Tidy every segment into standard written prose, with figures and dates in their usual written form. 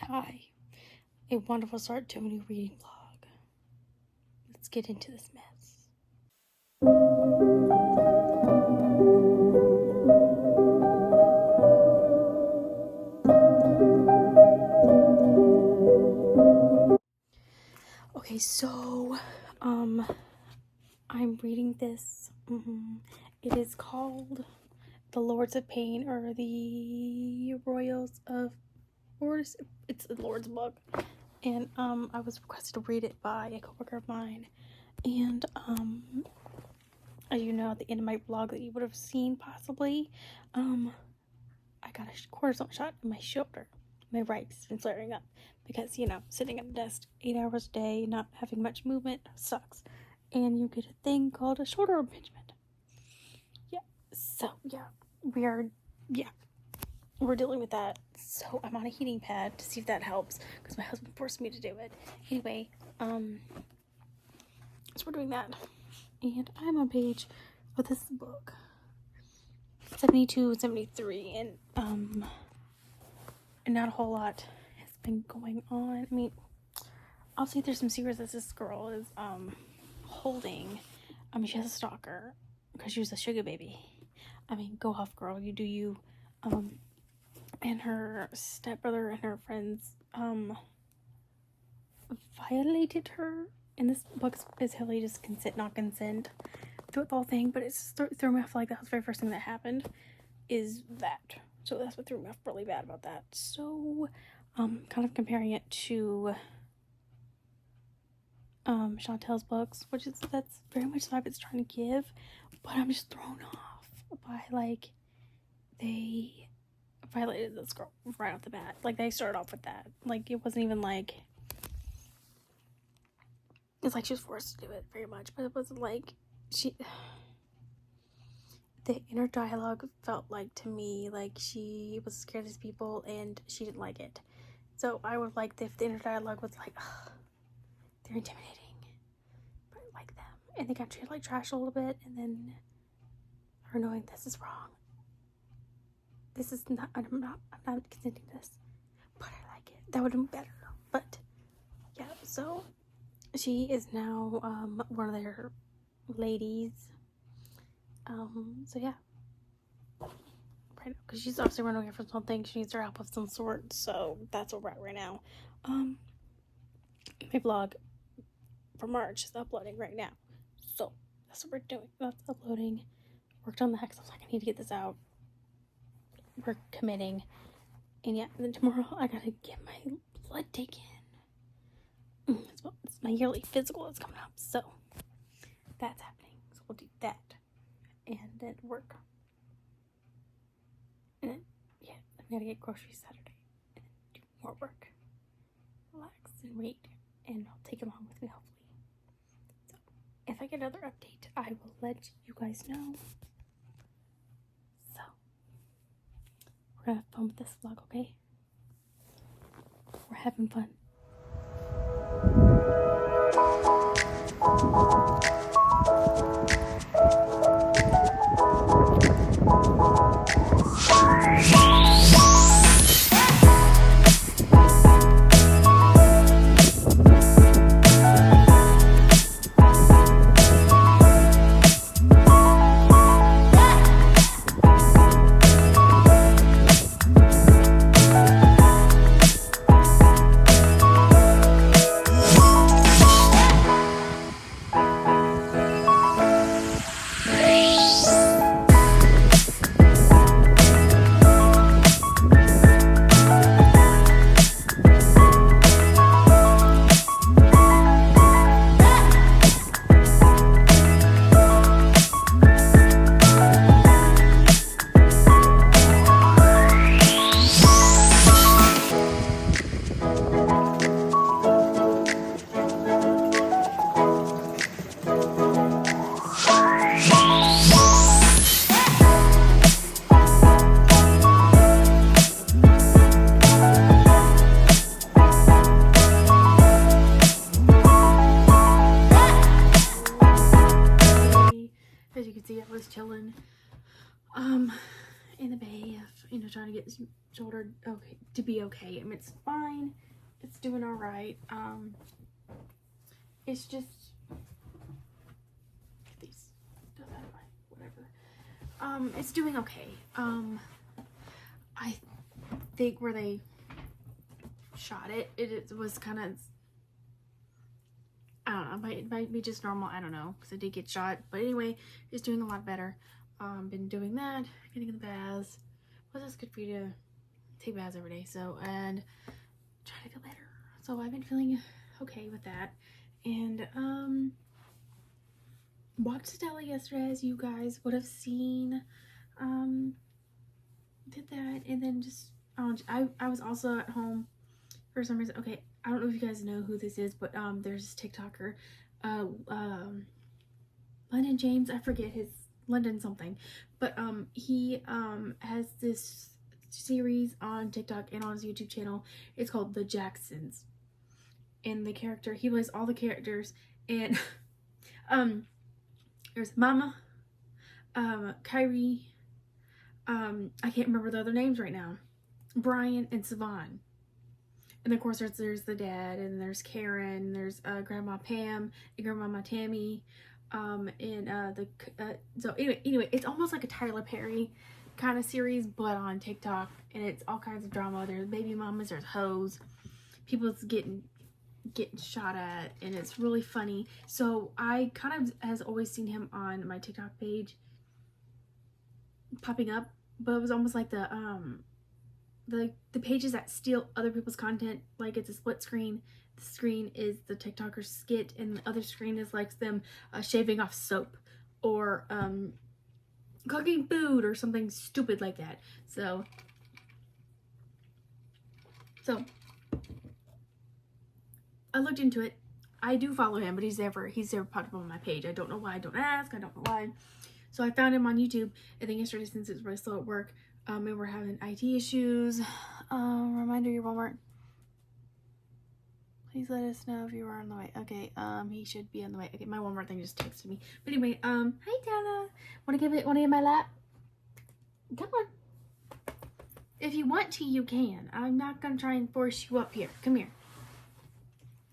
Hi, a wonderful start to a new reading vlog. Let's get into this mess. Okay, so, I'm reading this. It is called The Lords of Pain, or the Royals of Wars. It's a Lord's book. And, I was requested to read it by a coworker of mine. And, as you know, at the end of my blog that you would have seen possibly, I got a cortisone shot in my shoulder. My right's been flaring up because, sitting at a desk 8 hours a day, not having much movement sucks. And you get a thing called a shoulder impingement. We're dealing with that. So I'm on a heating pad to see if that helps because my husband forced me to do it. Anyway, so we're doing that. And I'm on page of this book 72 and 73, and not a whole lot has been going on. I mean, obviously there's some secrets that this girl is holding. I mean, she has a stalker because she was a sugar baby. I mean, go off, girl, you do you. And her stepbrother and her friends violated her. And this book is heavily just consent, not consent throughout the whole thing, but it's threw me off. Like, that was the very first thing that happened is that. So that's what threw me off really bad about that. So, kind of comparing it to Chantel's books, that's very much the vibe it's trying to give, but I'm just thrown off by, like, they violated this girl right off the bat. Like, they started off with that. Like, it wasn't even like, it's like she was forced to do it very much, but it wasn't like the inner dialogue felt like, to me, like she was scared of these people and she didn't like it. So I would like if the inner dialogue was like, they're intimidating, but I like them, and they got treated like trash a little bit, and then her knowing this is wrong. This is not, I'm not consenting to this, but I like it. That would have been better. But yeah, so she is now one of their ladies. So yeah, right now, because she's obviously running away from something. She needs her help of some sort. So that's where we're at right now. My vlog for March is uploading right now. So that's what we're doing. That's uploading. Worked on that because I was like, I need to get this out. We're committing. And yeah, and then tomorrow I gotta get my blood taken. It's my yearly physical that's coming up. So that's happening. So we'll do that. And then work. And then, yeah, I'm gonna get groceries Saturday. And then do more work. Relax and read. And I'll take it along with me, hopefully. So, if I get another update, I will let you guys know. So, we're gonna have fun with this vlog, okay? We're having fun. trying to get this shoulder okay to be okay. I mean, it's fine. It's doing all right. It's just these whatever. It's doing okay. I think where they shot it was kind of, I don't know, it might be just normal. I don't know, because I did get shot. But anyway, it's doing a lot better. Been doing that, getting in the baths. Well, that's good for you to take baths every day. So, and try to feel better. So I've been feeling okay with that. And walked to Deli yesterday, as you guys would have seen. Did that, and then just I was also at home for some reason. Okay, I don't know if you guys know who this is, but there's this TikToker, London James. I forget his London something, but he has this series on TikTok and on his YouTube channel. It's called The Jacksons, and the character, he plays all the characters, and there's Mama, Kyrie, I can't remember the other names right now, Brian and Savon. And of course there's the dad, and there's Karen, there's Grandma Pam and Grandmama Tammy, so anyway, it's almost like a Tyler Perry kind of series, but on TikTok, and it's all kinds of drama. There's baby mamas, there's hoes, people's getting shot at, and it's really funny. So I kind of has always seen him on my TikTok page popping up, but it was almost like the pages that steal other people's content, like it's a split screen. The screen is the TikToker's skit, and the other screen is like them shaving off soap, or cooking food, or something stupid like that. So I looked into it. I do follow him, but he's never popped up on my page. I don't know why. Don't ask. I don't know why. So I found him on YouTube. I think yesterday, since it's really slow at work, and we're having IT issues. Reminder, your Walmart. Please let us know if you are on the way. Okay, he should be on the way. Okay, my Walmart thing just texted me. But anyway, hi Dana. Wanna get my lap? Come on. If you want to, you can. I'm not gonna try and force you up here. Come here.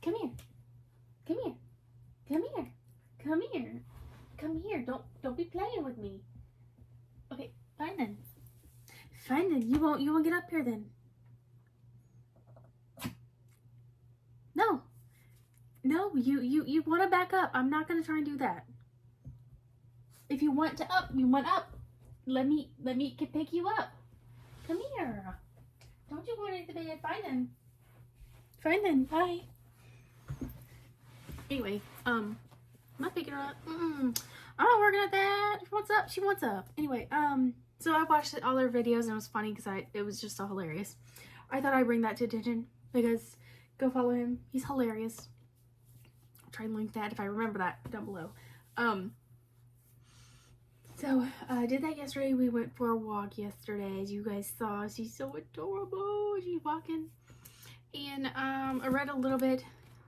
Come here. Come here. Come here. Come here. Come here. Don't be playing with me. Okay, fine then. Fine then. You won't get up here then. No, you want to back up. I'm not gonna try and do that. If you want to up, you want up. Let me pick you up. Come here. Don't you want it to be fine then? Fine then. Bye. Anyway, I'm not picking her up. I'm not working at that. She wants up. She wants up. Anyway, so I watched all their videos, and it was funny because it was just so hilarious. I thought I'd bring that to attention, because go follow him. He's hilarious. I'll try and link that if I remember that down below. So I did that yesterday. We went for a walk yesterday, as you guys saw. She's so adorable. She's walking, and I read a little bit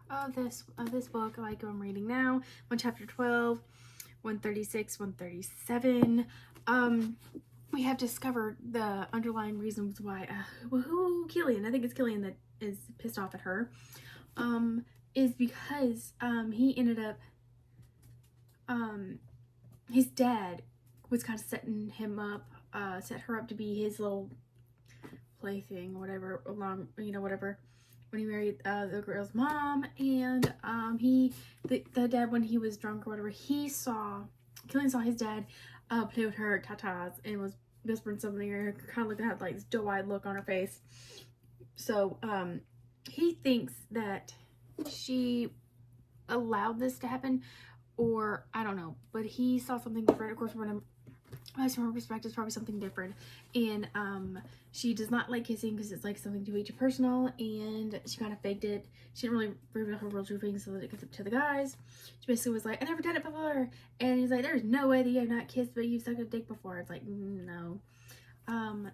of this book, like I'm reading now. On chapter 12, 136, 137. We have discovered the underlying reasons why Killian, I think it's Killian that is pissed off at her, is because he ended up his dad was kind of setting him up, set her up to be his little plaything, whatever, whatever, when he married the girl's mom. And the dad, when he was drunk or whatever, Killian saw his dad play with her tatas and was whispering something, or kind of looking at like this doe-eyed look on her face. So he thinks that she allowed this to happen, or I don't know, but he saw something different. Of course, from her perspective, it's probably something different. And she does not like kissing because it's like something too personal, and she kind of faked it. She didn't really reveal her real true feelings so that it gets up to the guys. She basically was like, I never done it before. And he's like, there's no way that you have not kissed, but you've sucked a dick before. It's like, no.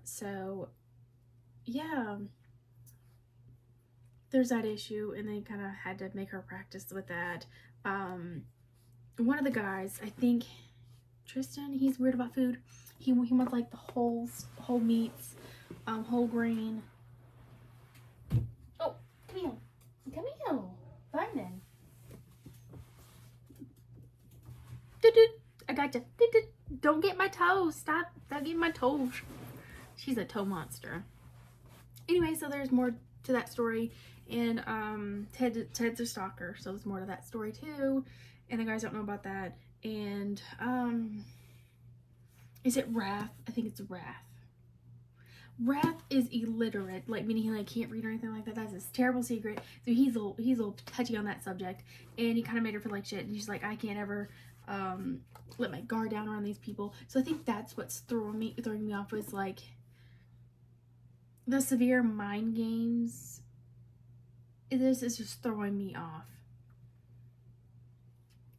So yeah, there's that issue, and they kind of had to make her practice with that. One of the guys, I think Tristan, he's weird about food. He wants like the whole meats, whole grain. Oh, come here. Come here. Finding. I got you. Don't get my toes. Stop getting my toes. She's a toe monster. Anyway, so there's more to that story. And Ted's a stalker, so there's more to that story too. And the guys don't know about that. And is it Wrath? I think it's Wrath. Wrath is illiterate, like meaning he like can't read or anything like that. That's his terrible secret. So he's a little touchy on that subject, and he kind of made her feel like shit. And she's like, I can't ever let my guard down around these people. So I think that's what's throwing me off, was like the severe mind games. This is just throwing me off.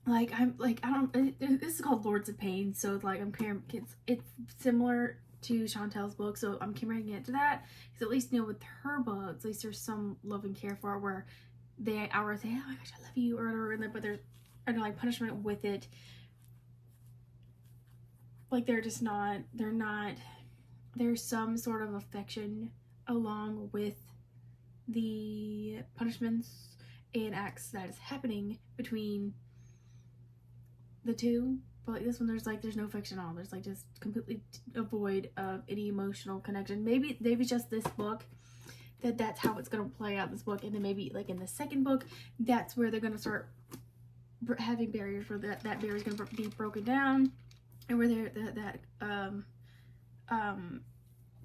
Like this is called Lords of Pain, so like it's similar to Chantel's book, so I'm comparing it to that, because at least with her books, at least there's some love and care for it, where they are say, oh my gosh, I love you, or whatever, but there's like punishment with it. Like there's some sort of affection along with the punishments and acts that is happening between the two. But like this one, there's no affection at all. There's like just completely devoid of any emotional connection. Maybe just this book, that's how it's gonna play out, this book, and then maybe like in the second book, that's where they're gonna start having barriers, where that barrier is gonna be broken down, and where that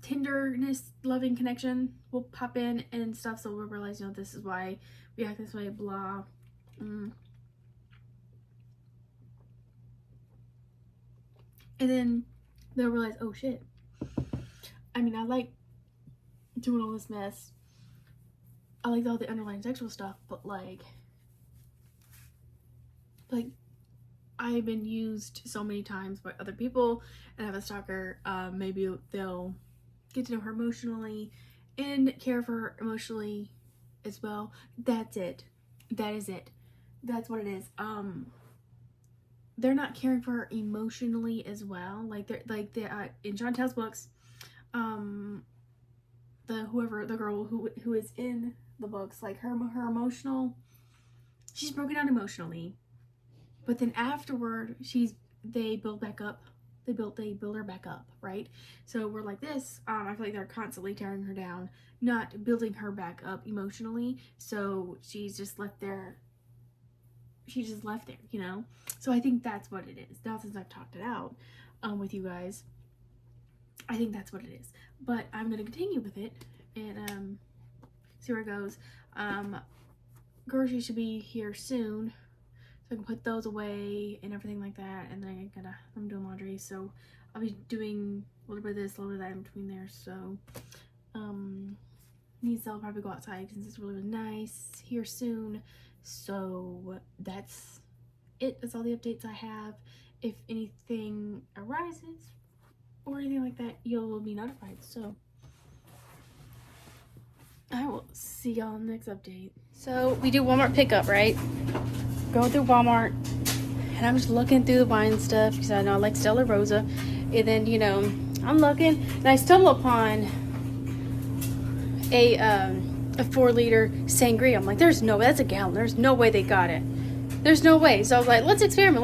tenderness, loving connection will pop in and stuff. So we'll realize, this is why we act this way, blah. And then they'll realize, oh shit. I mean, I like doing all this mess. I like all the underlying sexual stuff, but like I've been used so many times by other people and have a stalker. Maybe they'll get to know her emotionally and care for her emotionally as well. That's it. That is it. That's what it is. They're not caring for her emotionally as well. Like they're in Chantel's books, the girl who is in the books, like her emotional, she's broken down emotionally, but then afterward they build back up. They build her back up, right? So we're like this. I feel like they're constantly tearing her down, not building her back up emotionally. So she's just left there. So I think that's what it is. Now, since I've talked it out with you guys, I think that's what it is. But I'm going to continue with it and see where it goes. Groceries should be here soon, so I can put those away and everything like that. And then I'm doing laundry, so I'll be doing a little bit of this, a little bit of that in between there. So I'll probably go outside since it's really nice here soon. So that's it. That's all the updates I have. If anything arises or anything like that, you'll be notified. So I will see y'all in the next update. So we do Walmart pickup, right? Going through Walmart, and I'm just looking through the wine stuff because I know I like Stella Rosa. And then I'm looking, and I stumble upon a 4-liter sangria. I'm like, that's a gallon. There's no way they got it. There's no way. So I was like, let's experiment.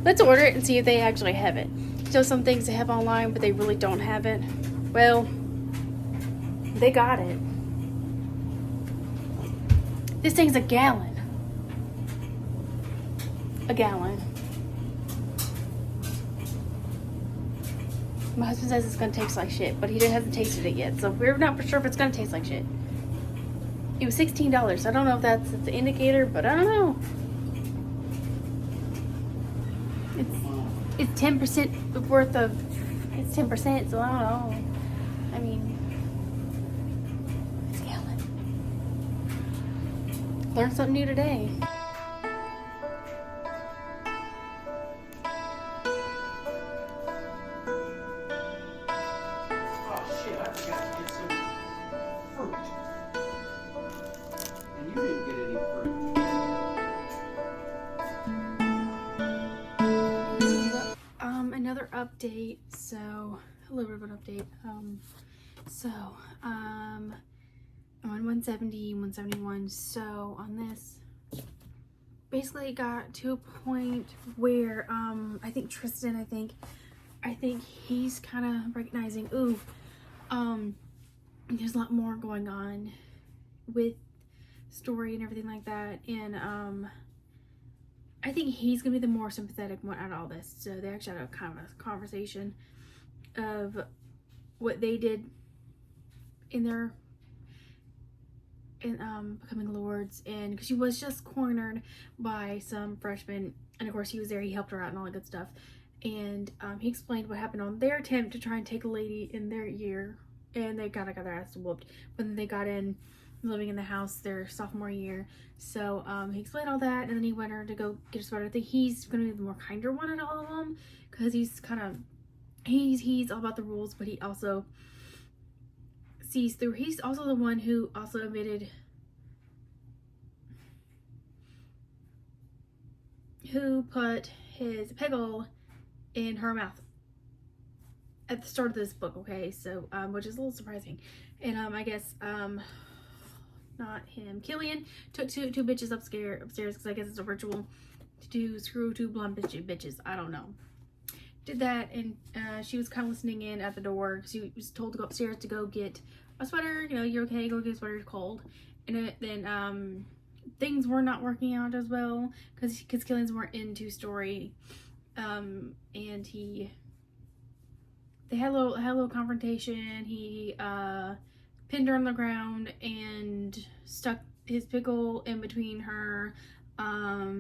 Let's order it and see if they actually have it. So some things they have online, but they really don't have it. Well, they got it. This thing's a gallon. A gallon. My husband says it's gonna taste like shit, but he hasn't tasted it yet, so we're not for sure if it's gonna taste like shit. It was $16. So I don't know if that's the indicator, but I don't know. It's 10% worth of. It's 10%, so I don't know. I mean, it's a gallon. Learned something new today. Another update. So a little bit of an update. So, I'm on 170, 171. So on this, basically it got to a point where, I think Tristan, I think he's kind of recognizing, ooh, there's a lot more going on with Story and everything like that. And, I think he's gonna be the more sympathetic one out of all this. So they actually had a kind of a conversation of what they did in their becoming lords, and because she was just cornered by some freshmen, and of course he was there, he helped her out and all that good stuff. And he explained what happened on their attempt to try and take a lady in their year, and they kind of got their ass whooped when they got in living in the house their sophomore year. So he explained all that, and then he went her to go get a sweater. I think he's gonna be the more kinder one in all of them, because he's kind of he's all about the rules, but he also sees through. He's also the one who also admitted who put his pickle in her mouth at the start of this book. Okay, so which is a little surprising. And I guess not him, Killian took two bitches upstairs because I guess it's a ritual to do screw two blonde bitches. I don't know. Did that, and she was kind of listening in at the door. She was told to go upstairs to go get a sweater. You know, you're okay, go get a sweater, it's cold. And then things were not working out as well because Killian's weren't into Story. And they had a little confrontation. He pinned her on the ground and stuck his pickle in between her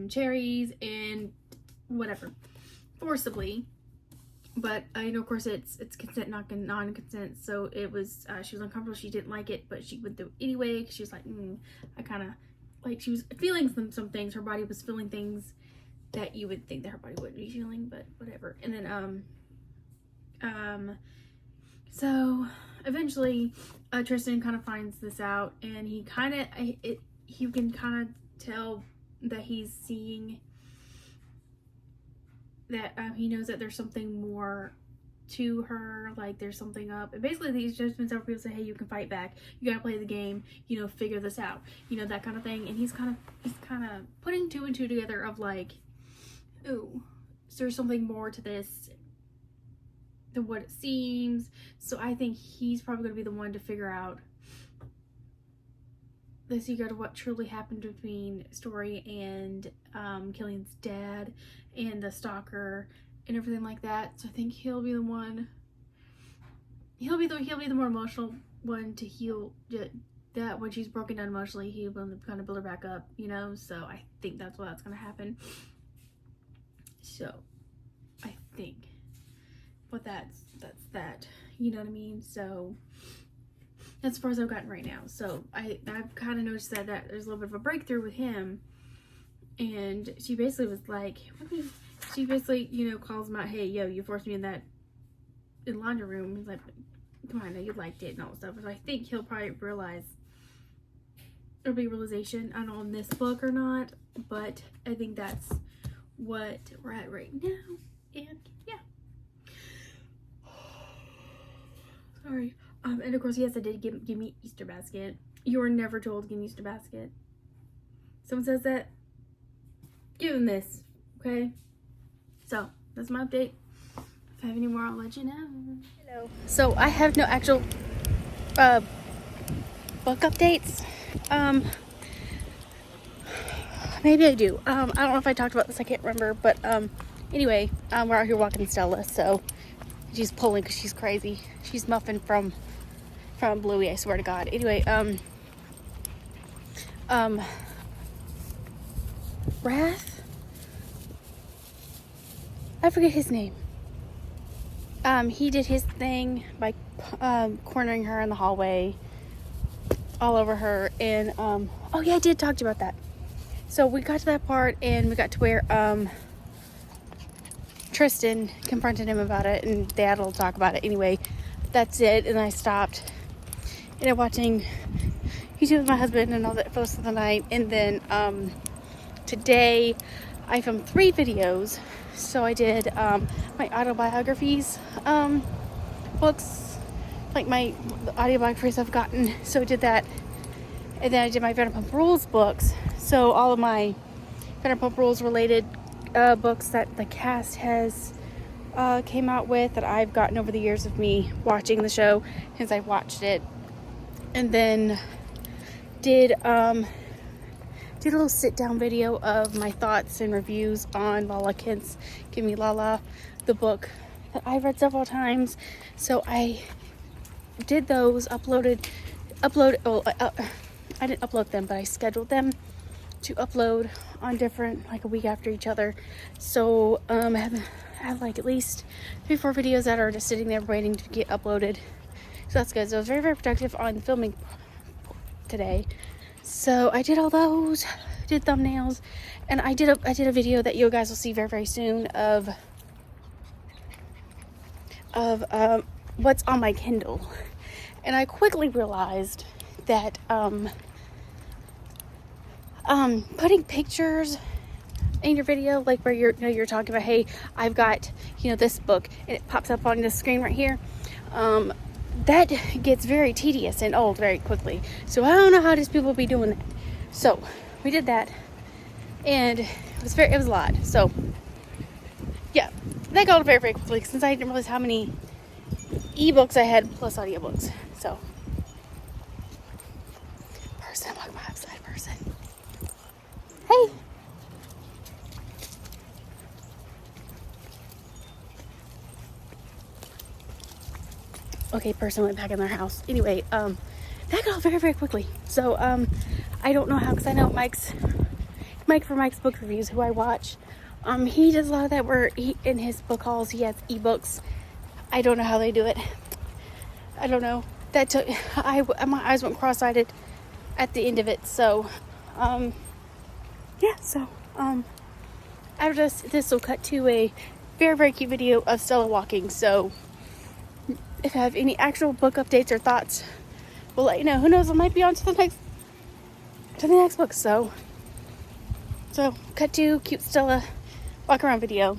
cherries and whatever, forcibly. But I know, of course, it's consent, not non-consent. So it was she was uncomfortable. She didn't like it, but she went through it anyway because she was like, I kind of like, she was feeling some things. Her body was feeling things that you would think that her body wouldn't be feeling, but whatever. And then so eventually Tristan kind of finds this out, and he you can kind of tell that he's seeing that he knows that there's something more to her, like there's something up. And basically these judgments, several people say, hey, you can fight back, you gotta play the game, you know, figure this out, you know, that kind of thing. And he's kind of putting two and two together of like, ooh, so there's something more to this than what it seems. So I think he's probably going to be the one to figure out the secret of what truly happened between Story and Killian's dad and the stalker and everything like that. So I think he'll be the one. He'll be the more emotional one to heal that when she's broken down emotionally. He'll kind of build her back up, you know. So I think that's what's going to happen. So I think. But that's that, you know what I mean? So that's as far as I've gotten right now. So I've kind of noticed that there's a little bit of a breakthrough with him, and she basically was like, she basically, you know, calls him out, hey, yo, you forced me in the laundry room. He's like, come on, I know you liked it and all that stuff. But I think he'll probably realize, there'll be a realization, I don't know in this book or not, but I think that's what we're at right now. And yeah. Sorry. And of course, yes, I did give me Easter basket. You were never told to give me Easter basket. Someone says that, give them this, okay? So that's my update. If I have any more, I'll let you know. Hello. So I have no actual book updates. Maybe I do. I don't know if I talked about this. I can't remember. But anyway, we're out here walking Stella, so she's pulling because she's crazy. She's muffin from Bluey, I swear to God. Anyway, Wrath? I forget his name. He did his thing by cornering her in the hallway, all over her, and oh yeah, I did talk to you about that. So we got to that part, and we got to where Tristan confronted him about it, and they had a little talk about it. Anyway, that's it, and I stopped. And I'm watching YouTube with my husband and all that for the rest of the night. And then today I filmed 3 videos. So I did my autobiographies, books, like the audiographies I've gotten. So I did that, and then I did my Vanderpump Rules books. So all of my Vanderpump Rules related books that the cast has came out with, that I've gotten over the years of me watching the show since I watched it, and then did a little sit down video of my thoughts and reviews on Lala Kent's Give Me Lala, the book that I've read several times. So I did those, I didn't upload them, but I scheduled them to upload on different, like a week after each other. So I have like at least 3-4 videos that are just sitting there waiting to get uploaded. So that's good. So I was very, very productive on filming today. So I did all those, did thumbnails, and I did a video that you guys will see very, very soon of what's on my Kindle. And I quickly realized that putting pictures in your video, like where you're talking about, hey, I've got this book, and it pops up on the screen right here, that gets very tedious and old very quickly. So I don't know how these people be doing that. So we did that, and it was a lot. So yeah, that got very, very quickly since I didn't realize how many ebooks I had plus audiobooks. So I'm like my outside person. Hey. Okay, person went back in their house. Anyway, that got very, very quickly. So I don't know how, because I know Mike for Mike's book reviews, who I watch, he does a lot of that where in his book hauls he has ebooks. I don't know how they do it. I don't know. That took my eyes went cross-eyed at the end of it. So yeah. So after this will cut to a very, very cute video of Stella walking. So if I have any actual book updates or thoughts, we'll let you know. Who knows? I might be on to the next book. So cut to cute Stella walk around video.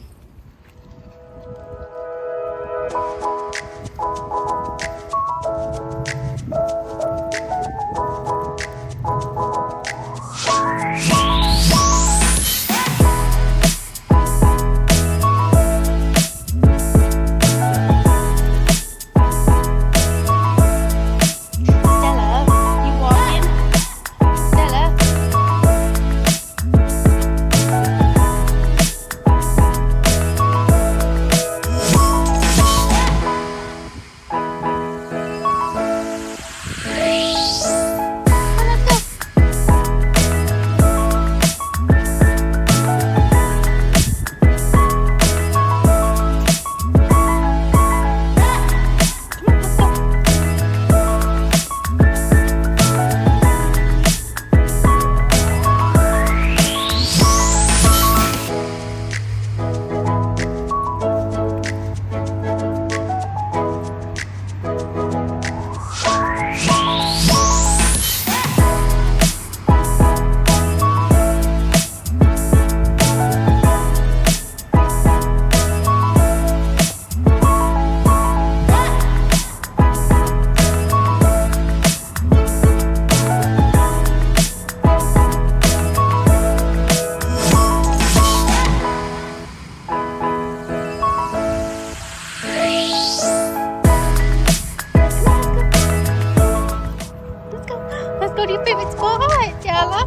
Go to your favorite spot, Stella.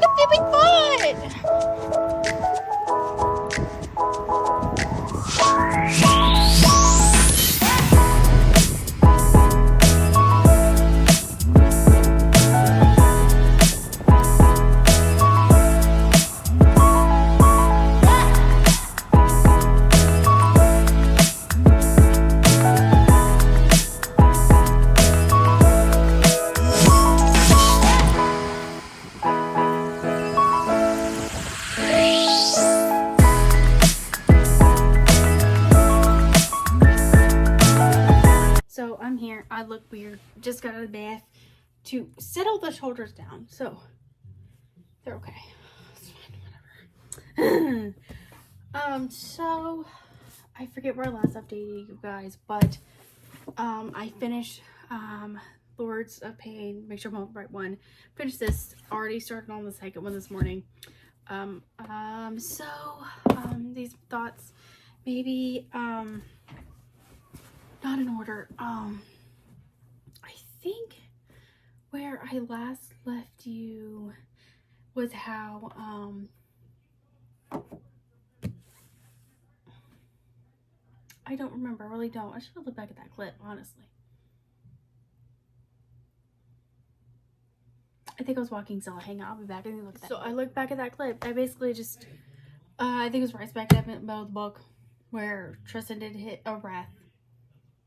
Your favorite So I'm here. I look weird. Just got out of the bath to settle the shoulders down. So they're okay. It's fine, whatever. So I forget where I last updated you guys, but I finished Lords of Pain, make sure I'm on the right one. Finished this, already started on the second one this morning. These thoughts, maybe, not in order. I think where I last left you was how, I don't remember, I really don't. I should have looked back at that clip, honestly. I think I was walking still. Hang on, I'll be back. I look at that. So I looked back at that clip. I basically just, I think it was right back at the middle of the book where Tristan did hit a Wrath.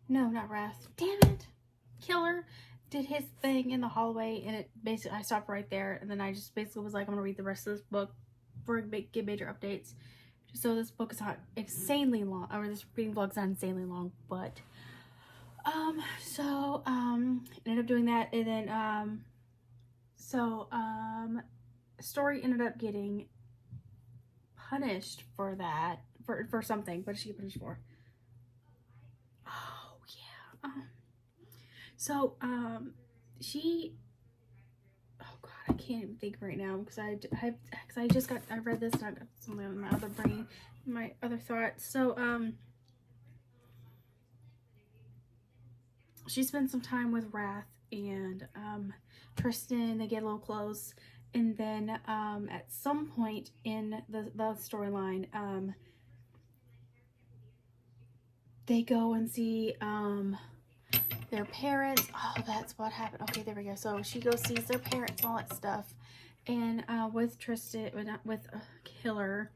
No, not Wrath. Damn it. Killer did his thing in the hallway, and it basically, I stopped right there, and then I just basically was like, I'm gonna read the rest of this book for get major updates. Just so this book is not insanely long, or this reading vlog's not insanely long, but ended up doing that, and then Story ended up getting punished for that, for something. What did she get punished for? Oh yeah. She, oh god, I can't even think right now because I read this and I got something on my other brain, my other thoughts. So she spent some time with Wrath and Tristan. They get a little close, and then at some point in the storyline, they go and see their parents. Oh, that's what happened. Okay, there we go. So she goes, sees their parents and all that stuff, and with Tristan, with Killer,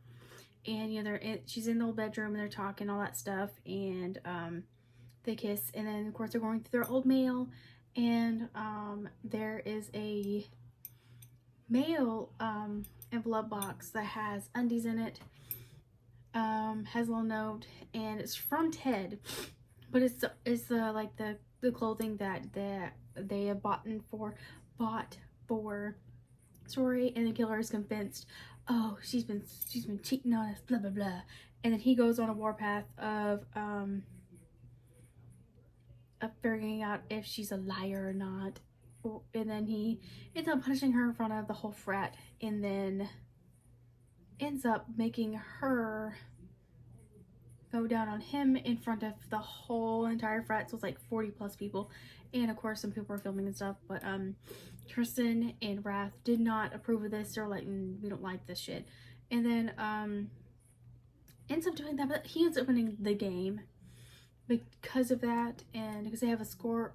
and you know, she's in the old bedroom and they're talking all that stuff, and they kiss, and then of course they're going through their old mail, and there is a mail envelope box that has undies in it, has a little note, and it's from Ted, but it's like the clothing that they have bought for Story, and the killer is convinced, oh, she's been cheating on us, blah blah blah, and then he goes on a warpath of figuring out if she's a liar or not, and then he ends up punishing her in front of the whole frat, and then ends up making her go down on him in front of the whole entire frat. So it's like 40 plus people, and of course some people are filming and stuff, but Tristan and Wrath did not approve of this. They're like, we don't like this shit, and then ends up doing that, but he ends up winning the game because of that, and because they have a score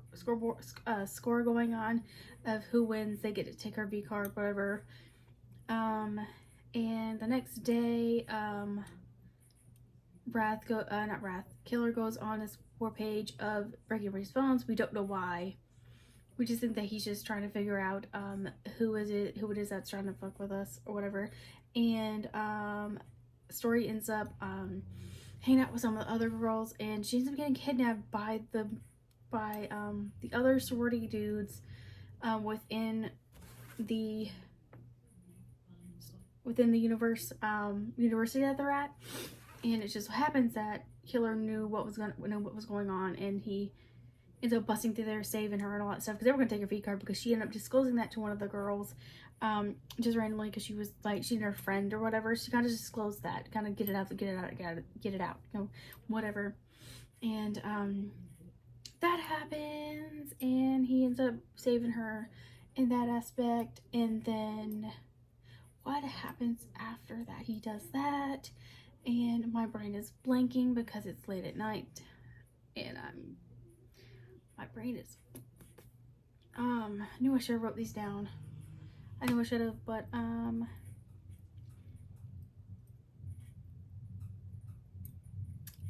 going on of who wins, they get to take our V card, whatever. And the next day, Killer goes on his war page of breaking everybody's phones. We don't know why. We just think that he's just trying to figure out who it is that's trying to fuck with us or whatever. And Story ends up hanging out with some of the other girls, and she ends up getting kidnapped by the other sorority dudes within the university that they're at. And it just happens that Killer knew what was going on, and he ends up busting through there, saving her and all that stuff, because they were going to take her V card, because she ended up disclosing that to one of the girls just randomly, because she was like, she's her friend or whatever. She kind of disclosed that, kind of get it out, you know, whatever. And that happens, and he ends up saving her in that aspect. And then what happens after that? He does that, and my brain is blanking because it's late at night, and my brain is I knew I should have wrote these down. I knew I should have, but oh,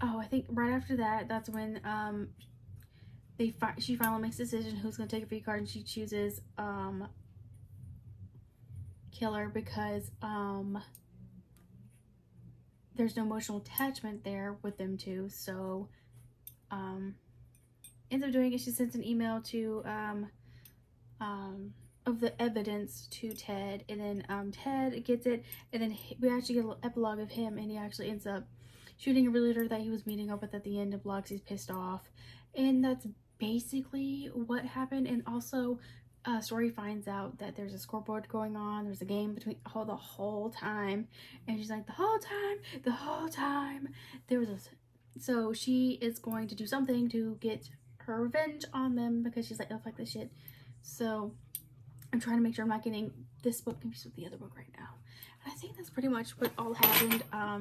I think right after that, that's when she finally makes a decision who's gonna take a V card, and she chooses Killer, because there's no emotional attachment there with them two. So ends up doing it. She sends an email to of the evidence to Ted, and then Ted gets it, and then we actually get an epilogue of him, and he actually ends up shooting a realtor that he was meeting up with at the end of vlogs. He's pissed off, And that's basically what happened. And also, Story finds out that there's a scoreboard going on. There's a game between the whole time, and she's like, the whole time, there was a. So she is going to do something to get her revenge on them because she's like, oh fuck this shit. So I'm trying to make sure I'm not getting this book confused with the other book right now. And I think that's pretty much what all happened. I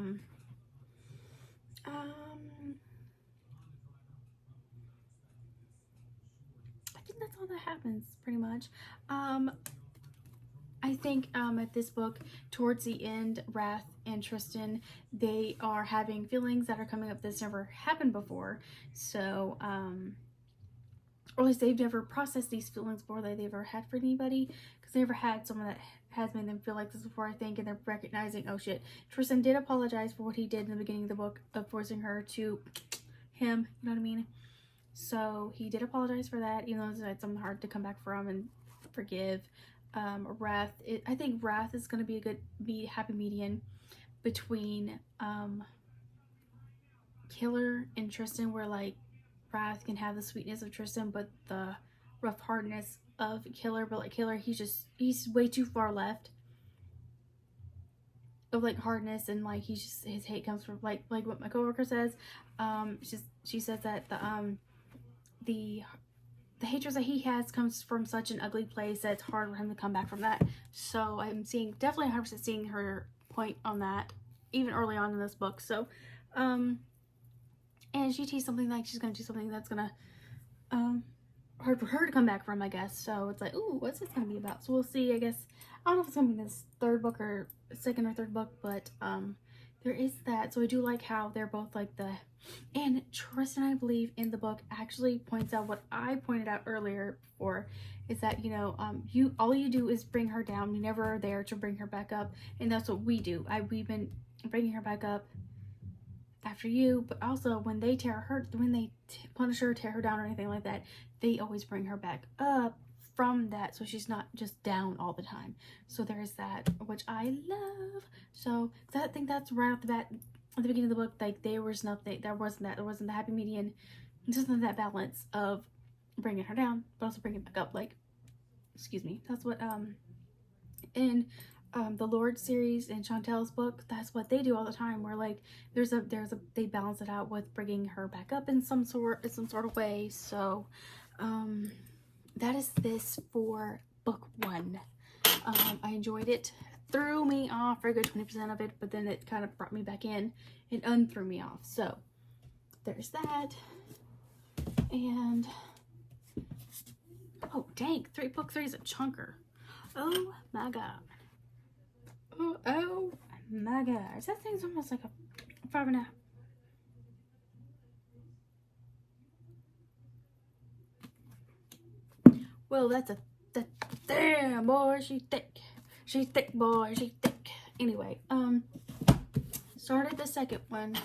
think that's all that happens pretty much. I think at this book, towards the end, Wrath and Tristan, they are having feelings that are coming up that's never happened before. So, or at least they've never processed these feelings before that they've ever had for anybody, because they never had someone that has made them feel like this before, I think, and they're recognizing, oh shit, Tristan did apologize for what he did in the beginning of the book of forcing her to him, you know what I mean? So he did apologize for that, even though it's something hard to come back from and forgive. Wrath, I think Wrath is going to be a good happy median between Killer and Tristan, where like Wrath can have the sweetness of Tristan but the rough hardness of Killer. But like Killer, he's way too far left of like hardness, and like his hate comes from like what my coworker says. She says that the hatred that he has comes from such an ugly place that it's hard for him to come back from that. So I'm definitely 100% seeing her point on that, even early on in this book. So, and she teased something like she's gonna do something that's gonna, hard for her to come back from, I guess. So it's like, ooh, what's this gonna be about? So we'll see, I guess. I don't know if it's gonna be this third book or second or third book, but, there is that. So I do like how they're both like and Tristan, I believe, in the book actually points out what I pointed out earlier before, is that, you know, all you do is bring her down. You never are there to bring her back up, and that's what we do. We've been bringing her back up after you, but also when they punish her, tear her down, or anything like that, they always bring her back up from that, so she's not just down all the time. So there's that, which I love. So I think that's right off the bat at the beginning of the book, like there wasn't the happy median, just that balance of bringing her down but also bringing it back up. Like, excuse me, that's what in the Lord series and Chantel's book, that's what they do all the time, where like they balance it out with bringing her back up in some sort of way. So that is this for book 1. I enjoyed it. Threw me off for a good 20% of it, but then it kind of brought me back in and unthrew me off. So there's that. And oh dang, book 3 is a chunker. Oh my god. Oh my gosh, that thing's almost like a 5.5. Well, that's damn boy, she thick. She's thick, boy, she thick. Anyway, started the second one.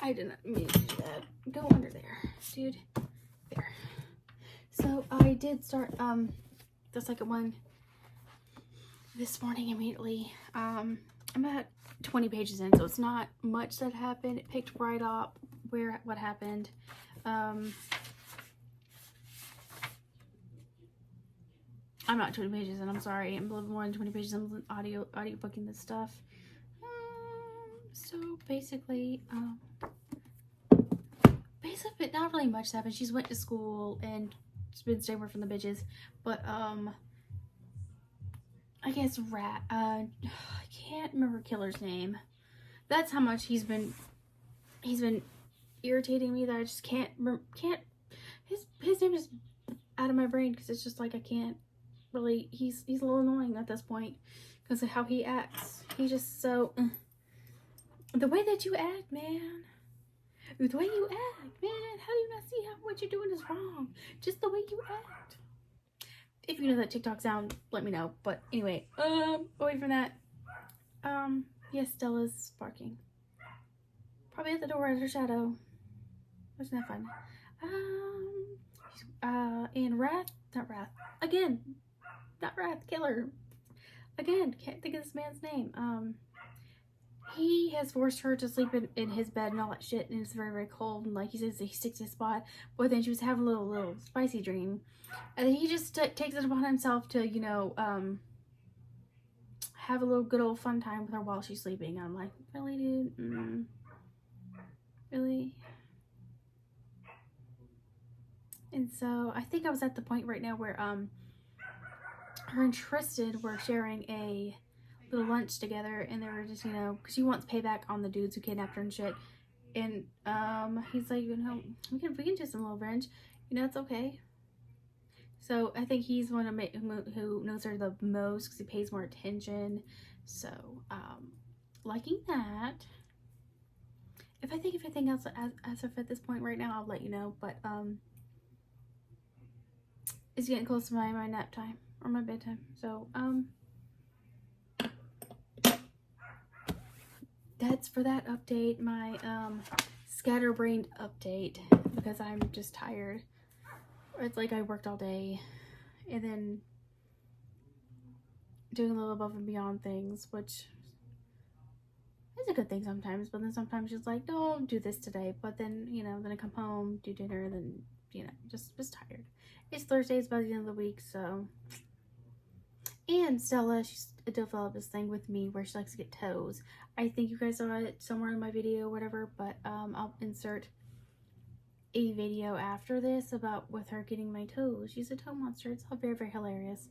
I did not mean to do that. Go under there, dude. There. So I did start the second one this morning immediately. I'm at 20 pages in, so it's not much that happened. It picked right up what happened. I'm not 20 pages in, I'm sorry. I'm a little more than 20 pages. I'm audio booking this stuff. So basically, not really much happened. She's went to school and she's been staying away from the bitches. But I guess I can't remember Killer's name. That's how much he's been irritating me that I just can't his name is out of my brain, because it's just like I can't really, he's a little annoying at this point because of how he acts. He's just so the way that you act, man. The way you act, man. How do you not see what you're doing is wrong? Just the way you act. If you know that TikTok sound, let me know. But anyway, away from that, yes, Stella's barking. Probably at the door as her shadow. Wasn't that fun? And Killer. Again, can't think of this man's name. he has forced her to sleep in his bed and all that shit, and it's very, very cold, and like he says, he sticks to his spot. But then she was having a little spicy dream, and then he just takes it upon himself to, you know, have a little good old fun time with her while she's sleeping. And I'm like, really, dude? Really? And so I think I was at the point right now where her and Tristan were sharing a little lunch together, and they were just, you know, because she wants payback on the dudes who kidnapped her and shit. And he's like, you know, we can do some little revenge, you know, it's okay. So I think he's one who knows her the most because he pays more attention. So liking that. If I think of anything else as of at this point right now, I'll let you know. But it's getting close to my nap time or my bedtime. So that's for that update. My scatterbrained update, because I'm just tired. It's like I worked all day and then doing a little above and beyond things, which is a good thing sometimes, but then sometimes it's like, don't do this today. But then, you know, then I come home, do dinner, then, you know, just tired. It's Thursday, it's about the end of the week, so. And Stella, she's developed this thing with me where she likes to get toes. I think you guys saw it somewhere in my video or whatever, but I'll insert a video after this about with her getting my toes. She's a toe monster. It's all very, very hilarious.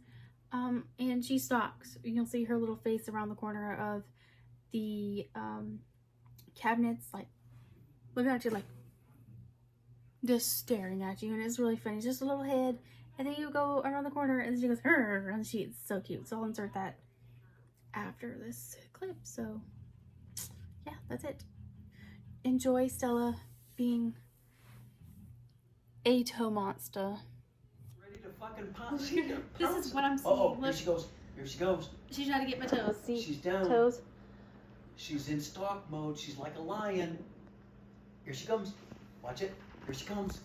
And she stalks. You'll see her little face around the corner of the cabinets, like looking at you, like just staring at you, and it's really funny. It's just a little head, and then you go around the corner and she goes her, and it's so cute. So I'll insert that after this clip. So yeah, that's it. Enjoy Stella being a toe monster. Ready to fucking pop. This is what I'm seeing. Oh, here she goes. Here she goes. She's trying to get my toes. See? She's down. Toes. She's in stalk mode. She's like a lion. Here she comes. Watch it. Here she comes.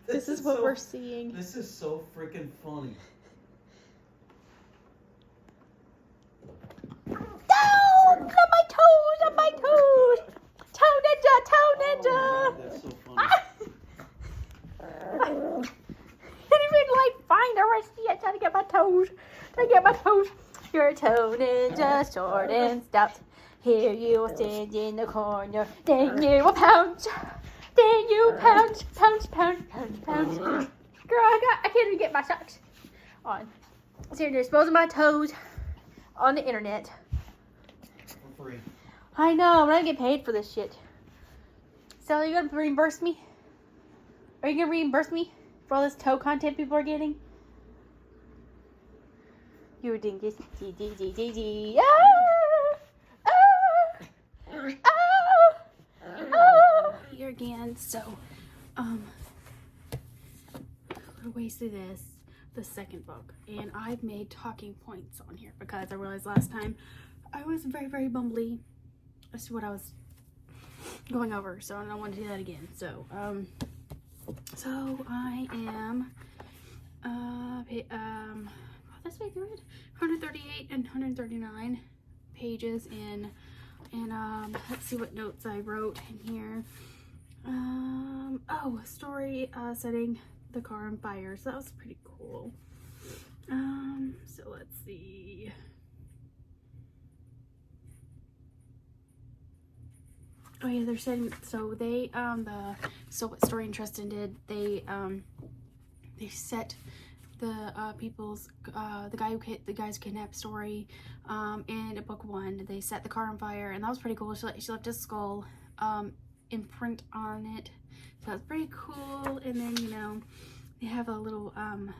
This is what we're seeing. This is so freaking funny. No! Not my toes! Not my toes! Toe ninja! Toe ninja! Oh, that's so funny. Can't even like find her. I see it. Trying to get my toes. Trying to get my toes. You're a toe ninja, short and stout. Here you will stand in the corner. Then you will pounce. Then you pounce, pounce, pounce, pounce, pounce. Girl, I can't even get my socks on. So you're disposing my toes on the internet. For free. I know, I'm gonna get paid for this shit. So are you gonna reimburse me? Are you gonna reimburse me for all this toe content people are getting? You dingus. Here again. So, we're way through this, the second book, and I've made talking points on here because I realized last time I was very, very bumbly as to what I was going over, so I don't want to do that again. So, so I am, this way through it, 138 and 139 pages in, and let's see what notes I wrote in here. Oh, story, setting the car on fire, so that was pretty cool. So let's see. Oh yeah, they're setting, so they, so what Story and Tristan did, they set the people's, the guy's kidnapped Story, in book 1. They set the car on fire, and that was pretty cool. She left a skull, imprint on it, so that's pretty cool. And then, you know, they have a little, and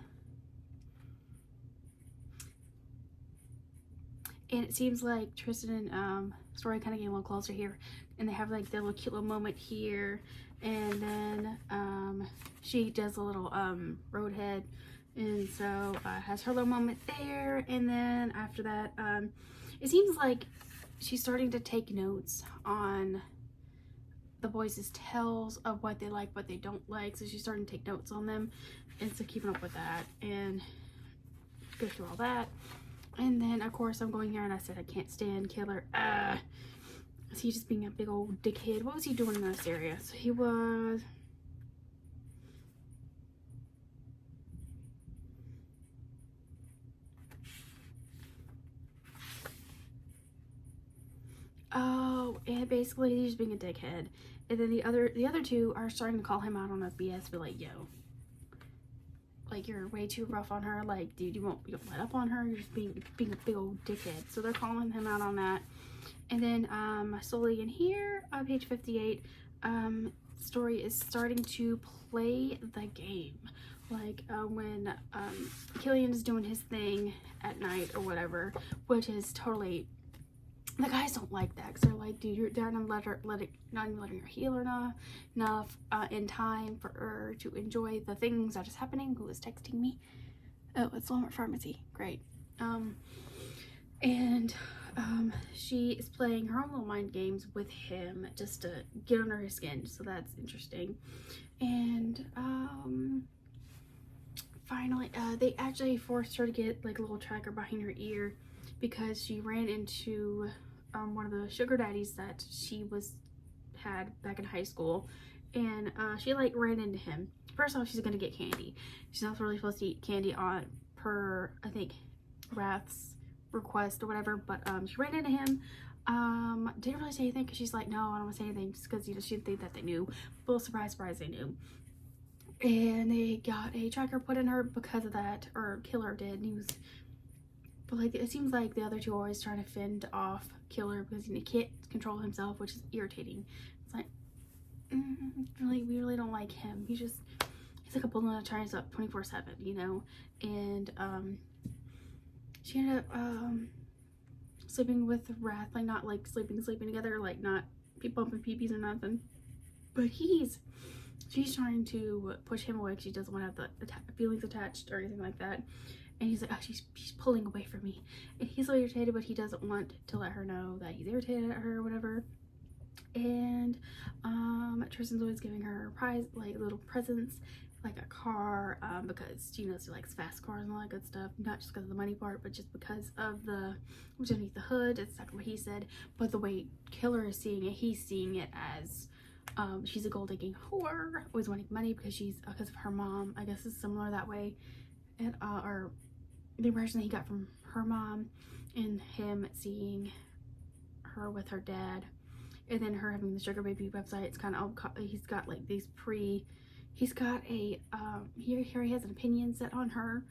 it seems like Tristan and, Story kind of getting a little closer here, and they have like their little cute little moment here, and then she does a little roadhead, and so has her little moment there. And then after that, it seems like she's starting to take notes on the boys' tells of what they like, what they don't like, so she's starting to take notes on them, and so keeping up with that. And go through all that. And then, of course, I'm going here, and I said I can't stand Killer. Is he just being a big old dickhead? What was he doing in this area? So he was... Oh, and basically he's just being a dickhead. And then the other two are starting to call him out on his BS, but like, yo, like, you're way too rough on her. Like, dude, you don't let up on her. You're just being a big old dickhead. So they're calling him out on that. And then slowly in here on page 58, story is starting to play the game. Like when Killian's doing his thing at night or whatever, which is totally... The guys don't like that, because they're like, dude, they're not even letting her heal enough in time for her to enjoy the things that is happening. Who is texting me? Oh, it's Walmart Pharmacy. Great. She is playing her own little mind games with him just to get under his skin, so that's interesting. And finally, they actually forced her to get like a little tracker behind her ear, because she ran into one of the sugar daddies that she had back in high school, and she like ran into him. First off, she's gonna get candy. She's not really supposed to eat candy on per, I think, Wrath's request or whatever, but she ran into him. Didn't really say anything, because she's like, no, I don't want to say anything, just because, you know, she didn't think that they knew. Full surprise, they knew. And they got a tracker put in her because of that, or Killer did, and he was... But like, it seems like the other two are always trying to fend off Killer because he can't control himself, which is irritating. It's like, we really don't like him. He's like a bull in a china shop 24/7, you know. And she ended up sleeping with Wrath, like not like sleeping together, like not bumping peepees or nothing. But she's trying to push him away because she doesn't want to have the feelings attached or anything like that. And he's like, oh, she's pulling away from me. And he's so irritated, but he doesn't want to let her know that he's irritated at her or whatever. And Tristan's always giving her like little presents, like a car, because she knows she likes fast cars and all that good stuff. Not just because of the money part, but just because of what's underneath the hood. It's exactly what he said. But the way Killer is seeing it, he's seeing it as she's a gold-digging whore, always wanting money because of her mom. I guess it's similar that way. And or the impression that he got from her mom, and him seeing her with her dad, and then her having the sugar baby website. It's kind of, he's got like these he's got a here he has an opinion set on her,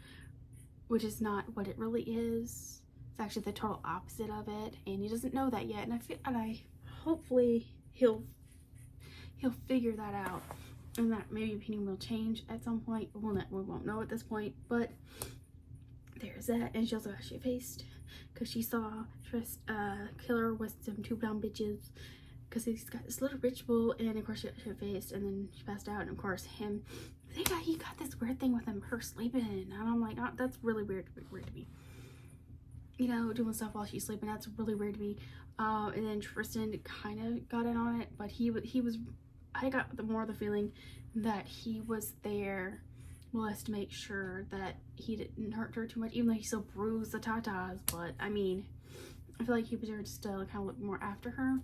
which is not what it really is. It's actually the total opposite of it, and he doesn't know that yet. And I hopefully he'll figure that out, and that maybe opinion will change at some point. We won't know at this point, but there's that. And she also got shit-faced because she saw Killer with some two dumb bitches, because he's got this little ritual, and of course she got shit-faced, and then she passed out. And of course he got this weird thing with her sleeping, and I'm like, oh, that's really weird to me, you know, doing stuff while she's sleeping. That's really weird to me. And then Tristan kind of got in on it, but I got the feeling that he was there was to make sure that he didn't hurt her too much, even though he still bruised the tatas. But I mean, I feel like he was there just to kind of look more after her,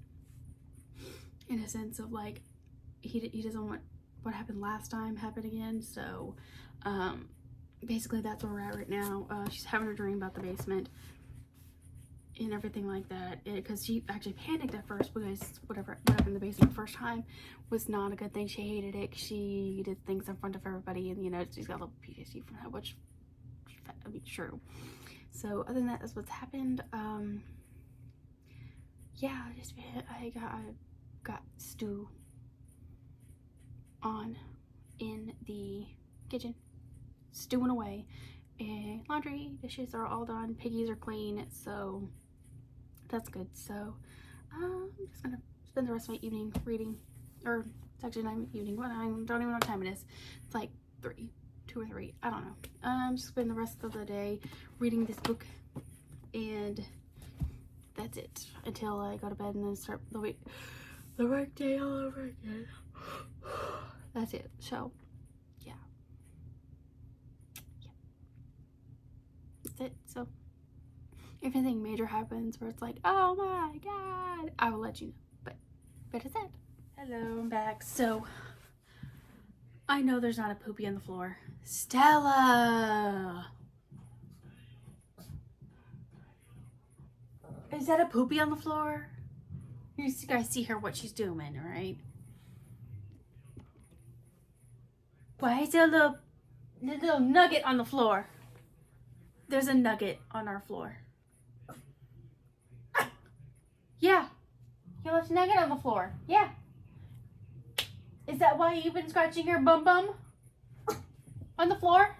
in a sense of like, he doesn't want what happened last time happen again. So basically that's where we're at right now. She's having a dream about the basement and everything like that, because she actually panicked at first, because what happened in the basement the first time was not a good thing. She hated it. She did things in front of everybody, and you know, she's got a little PTSD from that, which, I mean, true. So other than that, that's what's happened. Yeah, I got stew on in the kitchen, stewing away, and laundry, dishes are all done, piggies are clean, so that's good. So I'm just gonna spend the rest of my evening reading, or it's actually not even evening, I don't even know what time it is. It's like 2 or 3, I don't know. Just spend the rest of the day reading this book, and that's it until I go to bed and then start the work day all over again. That's it. So yeah, missed it. So if anything major happens where it's like, oh my god, I will let you know. But it's it. Hello, I'm back. So I know there's not a poopy on the floor. Stella! Is that a poopy on the floor? You guys see her, what she's doing, right? Why is there a little nugget on the floor? There's a nugget on our floor. Yeah. You left a nugget on the floor. Yeah. Is that why you've been scratching your bum bum on the floor?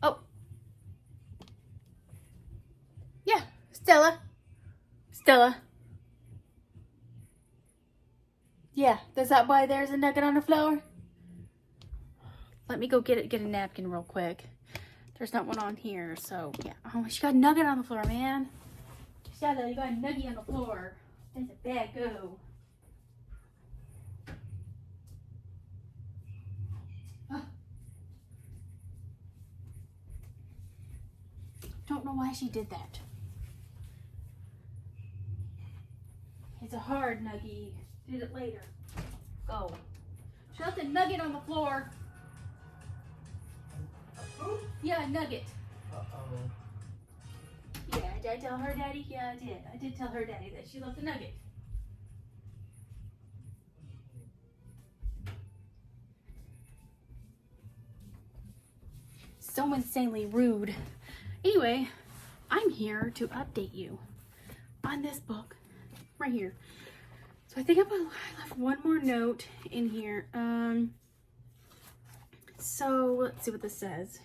Oh. Yeah. Stella. Stella. Yeah. Is that why there's a nugget on the floor? Let me go get a napkin real quick. There's not one on here, so yeah. Oh, she got a nugget on the floor, man. Stella, you got a nugget on the floor. That's a bad go. Don't know why she did that. It's a hard nugget. Did it later. Go. She left a nugget on the floor. Yeah, a nugget. Uh-oh. Yeah, did I tell her, Daddy? Yeah, I did. I did tell her, Daddy, that she left a nugget. So insanely rude. Anyway, I'm here to update you on this book right here. So I think I left one more note in here. So let's see what this says.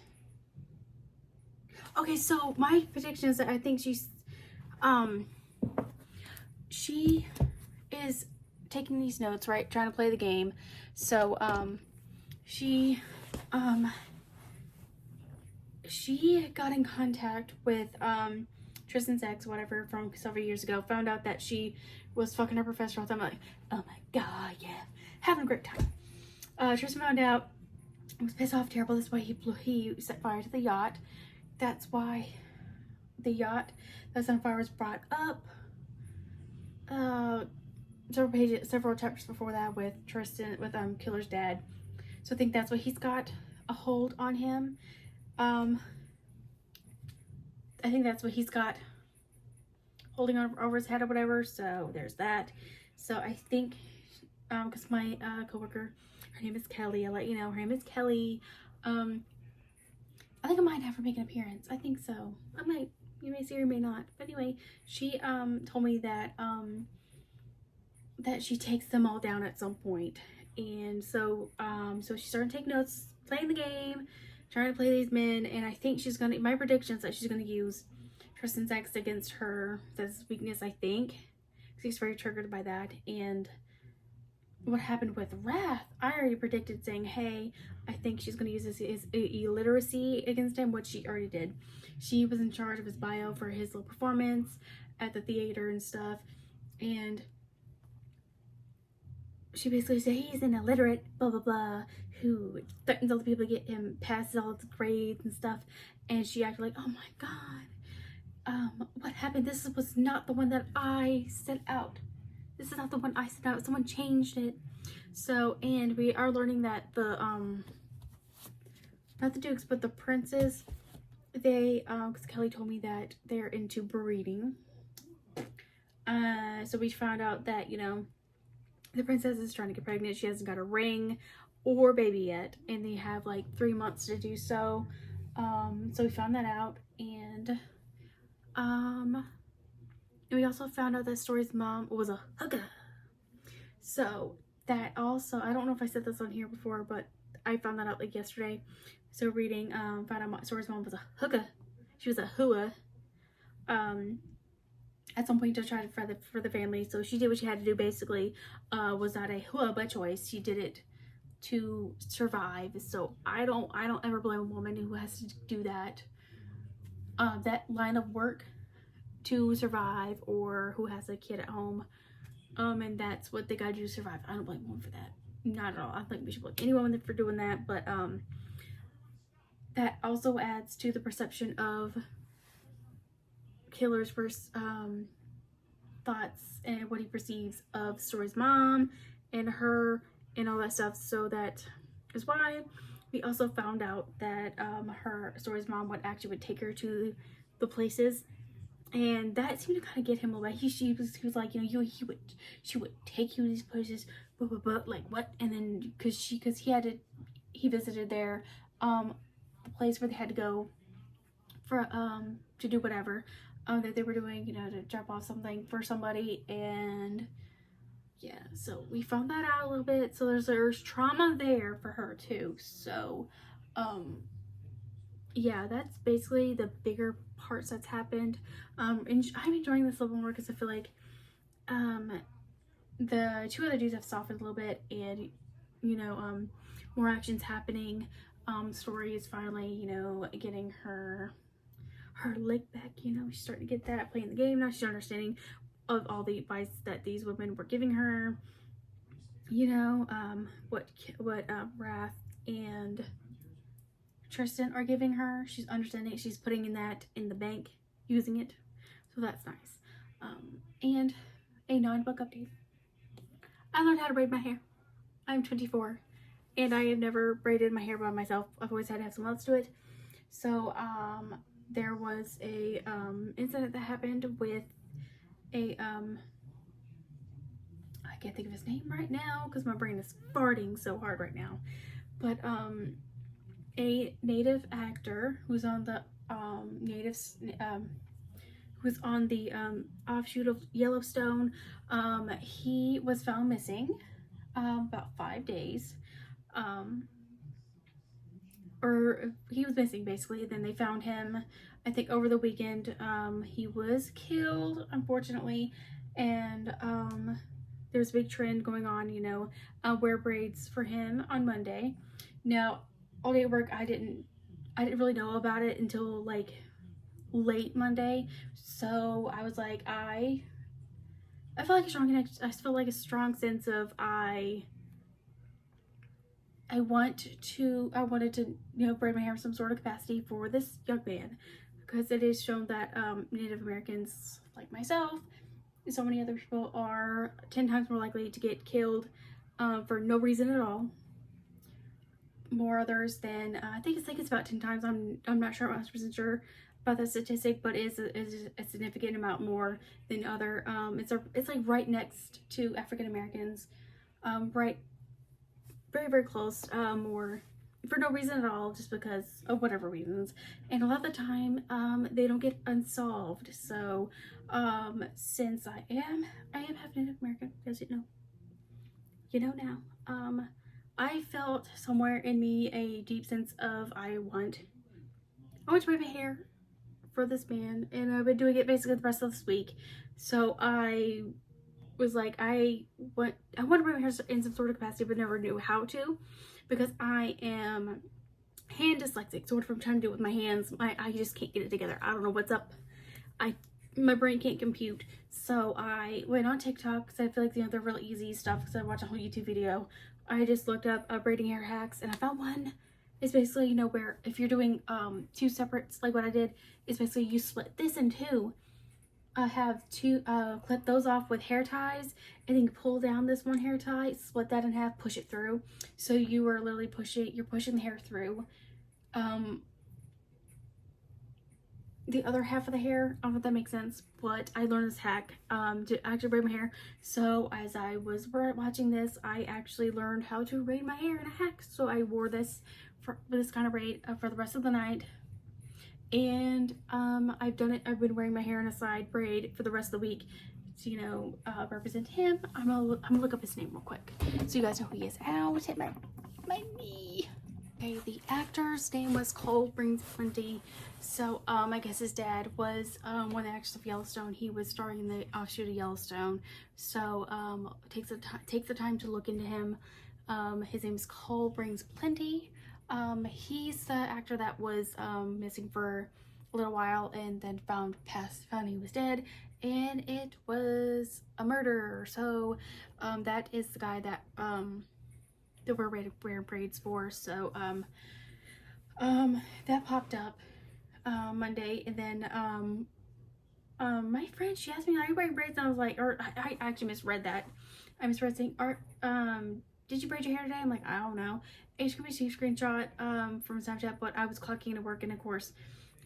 Okay, so my prediction is that I think she is taking these notes, right? Trying to play the game. So she got in contact with Tristan's ex, whatever, from several years ago. Found out that she was fucking her professor all the time. I'm like, oh my god, yeah, having a great time. Tristan found out, was pissed off, terrible. That's why he set fire to the yacht. That's why the yacht that's on fire was brought up. Several chapters before that with Tristan, with Killer's dad. So I think that's why he's got a hold on him. I think that's what he's got holding on over his head or whatever. So there's that. So I think, because my coworker, her name is Kelly. I'll let you know. Her name is Kelly. I think I might have her make an appearance. I think so. I might. You may see her, you may not. But anyway, she told me that that she takes them all down at some point. And so so she started taking notes, playing the game, trying to play these men, and I think she's gonna, my prediction is that she's gonna use Tristan's ex against her. That's weakness, I think. She's very triggered by that. And what happened with Wrath, I already predicted saying, hey, I think she's going to use this as illiteracy against him, which she already did. She was in charge of his bio for his little performance at the theater and stuff, and she basically said he's an illiterate, blah blah blah, who threatens all the people to get him passes all his grades and stuff. And she acted like, oh my god, what happened? This was not the one that I sent out. This is not the one I sent out. Someone changed it. So, and we are learning that the not the dukes, but the princes, they because Kelly told me that they're into breeding. So we found out that, you know, the princess is trying to get pregnant. She hasn't got a ring or baby yet, and they have like 3 months to do so. So we found that out, and we also found out that Story's mom was a hooker. So that also, I don't know if I said this on here before, but I found that out like yesterday. So reading, found out Story's mom was a hooker. She was a hua. At some point to try to for the family. So she did what she had to do. Basically, was not a hua by choice. She did it to survive. So I don't ever blame a woman who has to do that line of work to survive, or who has a kid at home, and that's what they gotta do to survive. I don't blame a woman for that, not at all. I think we should blame any woman for doing that. But that also adds to the perception of killer's thoughts and what he perceives of Story's mom and her and all that stuff. So that is why we also found out that her Story's mom would take her to the places, and that seemed to kind of get him away. He was like, you know, she would take you to these places, but like what? And then because he visited their the place where they had to go for to do whatever that they were doing, you know, to drop off something for somebody. And yeah, so we found that out a little bit. So there's trauma there for her too. So yeah, that's basically the bigger parts that's happened. And I'm enjoying this a little more because I feel like the two other dudes have softened a little bit, and you know, more actions happening. Story is finally, you know, getting her lick back. You know, she's starting to get that, playing the game now. She's understanding of all the advice that these women were giving her. You know, what Wrath and Tristan are giving her. She's understanding it. She's putting in that in the bank, using it. So that's nice. And a non-book update. I learned how to braid my hair. I'm 24 and I have never braided my hair by myself. I've always had to have someone else do it. So there was a incident that happened with a I can't think of his name right now because my brain is farting so hard right now. But a native actor who's on the who's on the offshoot of Yellowstone. He was found missing about 5 days. Or he was missing basically. Then they found him, I think, over the weekend. He was killed, unfortunately, and there's a big trend going on, you know, wear braids for him on Monday. Now, all day at work, I didn't really know about it until like late Monday. So I was like, I feel like a strong connection. I feel like a strong sense of I wanted to, you know, braid my hair in some sort of capacity for this young man, because it is shown that Native Americans like myself and so many other people are 10 times more likely to get killed for no reason at all. More others than I think it's about 10 times. I'm not sure, I'm 100% sure about that statistic, but it's a significant amount more than other. It's like right next to African Americans, right, very very close, or for no reason at all, just because of whatever reasons. And a lot of the time they don't get unsolved. So since I am half Native American, as you know now, I felt somewhere in me a deep sense of I want to braid my hair for this man, and I've been doing it basically the rest of this week. So I was like, I want to braid my hair in some sort of capacity, but never knew how to, because I am hand dyslexic. So what if I'm trying to do it with my hands, I just can't get it together. I don't know what's up. My brain can't compute. So I went on TikTok because I feel like, you know, they're really easy stuff, because I watched a whole YouTube video. I just looked up braiding hair hacks, and I found one. It's basically, you know, where if you're doing two separates, like what I did, is basically you split this in two. Have two, clip those off with hair ties, and then you pull down this one hair tie, split that in half, push it through. So you are literally pushing the hair through. The other half of the hair, I don't know if that makes sense, but I learned this hack to actually braid my hair. So as I was watching this, I actually learned how to braid my hair in a hack. So I wore this for this kind of braid for the rest of the night, and I've been wearing my hair in a side braid for the rest of the week to, you know, represent him. I'm gonna look up his name real quick so you guys know who he is. Ow, hit my knee. Okay, the actor's name was Cole Brings Plenty. So I guess his dad was one of the actors of Yellowstone. He was starring in the offshoot of Yellowstone. So take the time to look into him. His name is Cole Brings Plenty. He's the actor that was missing for a little while, and then found he was dead, and it was a murder. So that is the guy that we're wearing braids for. So that popped up Monday, and then my friend, she asked me, "Are you wearing braids?" And I was like, or I actually misread that. I misread saying, did you braid your hair today?" I'm like, "I don't know." And she gave me a screenshot from Snapchat, but I was clocking into work, and of course,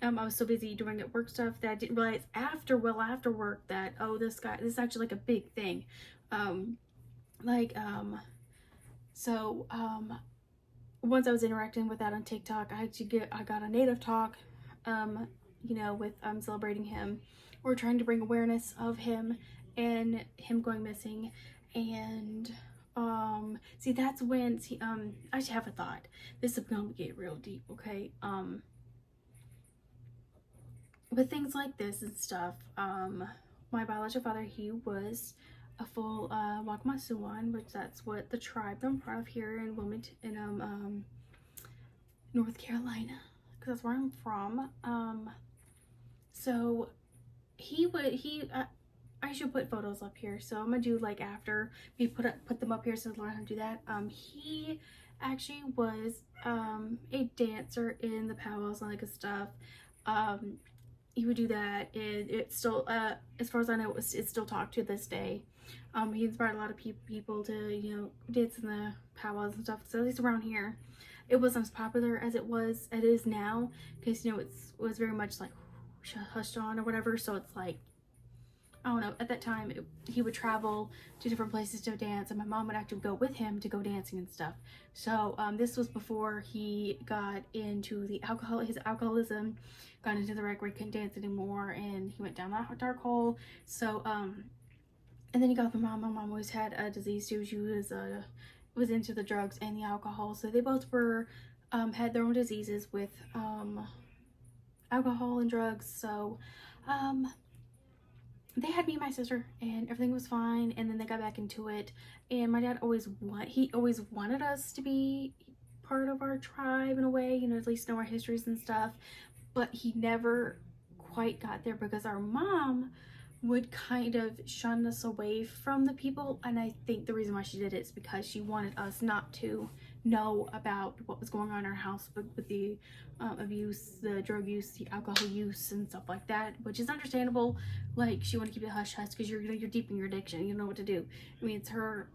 I was so busy doing work stuff that I didn't realize after work that, oh, this is actually like a big thing. Um, like, so, once I was interacting with that on TikTok, I got a native talk, with celebrating him. We're trying to bring awareness of him and him going missing, and see, that's when, I should have a thought. This is gonna get real deep, okay? With things like this and stuff, my biological father, he was a full Wakmasuan, which that's what the tribe I'm part of here in Wilmington, in North Carolina, because that's where I'm from. So I should put photos up here. So I'm gonna do, like, after we put them up here, so learn how to do that. He actually was a dancer in the powwows and like stuff. He would do that, and it's still, as far as I know, it's still talked to this day. He inspired a lot of people to, dance in the powwows and stuff. So at least around here, it wasn't as popular as it is now, because it was very much like hushed on or whatever. So it's like, I don't know. At that time, he would travel to different places to dance, and my mom would actually go with him to go dancing and stuff. So this was before he got into his alcoholism, got into the wreck where he couldn't dance anymore, and he went down that dark hole. So and then he got my mom. My mom always had a disease too. She was into the drugs and the alcohol. So they both were had their own diseases with alcohol and drugs. So they had me and my sister, and everything was fine, and then they got back into it, and my dad always wanted us to be part of our tribe in a way, at least know our histories and stuff, but he never quite got there because our mom would kind of shun us away from the people, and I think the reason why she did it is because she wanted us not to know about what was going on in our house with the abuse, the drug use, the alcohol use, and stuff like that, which is understandable. Like, she wanted to keep it hush hush because you're deep in your addiction. You don't know what to do. I mean, it's her.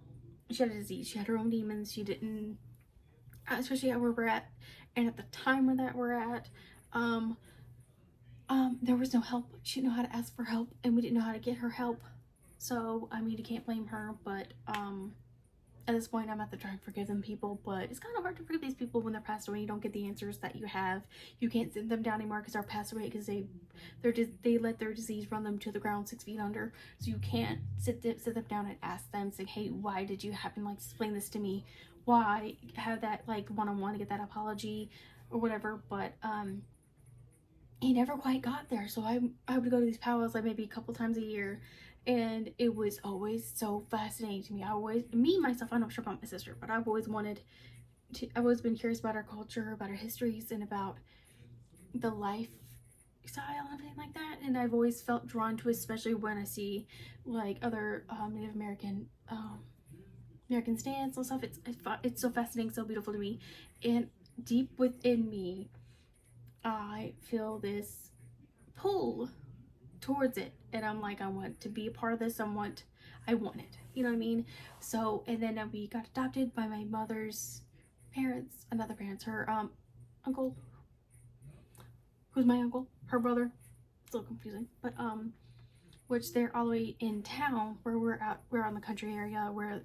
She had a disease. She had her own demons. She didn't, especially at where we're at, and at the time where that we're at, there was no help. She didn't know how to ask for help, and we didn't know how to get her help. So, I mean, you can't blame her, but at this point, I'm at the trying to forgive them people, but it's kind of hard to forgive these people when they're passed away. You don't get the answers that you have. You can't send them down anymore because they're passed away, because they let their disease run them to the ground 6 feet under. So you can't sit them down and ask them, say, "Hey, why did you happen? Like, explain this to me. Why?" Have that, like, one-on-one to get that apology or whatever. But he never quite got there. So I would go to these powwows like maybe a couple times a year, and it was always so fascinating to me. Myself, I'm not sure about my sister, but I've always been curious about our culture, about our histories, and about the lifestyle and everything like that. And I've always felt drawn to it, especially when I see, like, other Native American dance and stuff. It's so fascinating, so beautiful to me, and deep within me, I feel this pull towards it, and I'm like, I want to be a part of this. I want it, you know what I mean? So, and then we got adopted by my mother's parents, her uncle, who's my uncle, her brother. It's a little confusing, but which they're all the way in town where we're on the country area where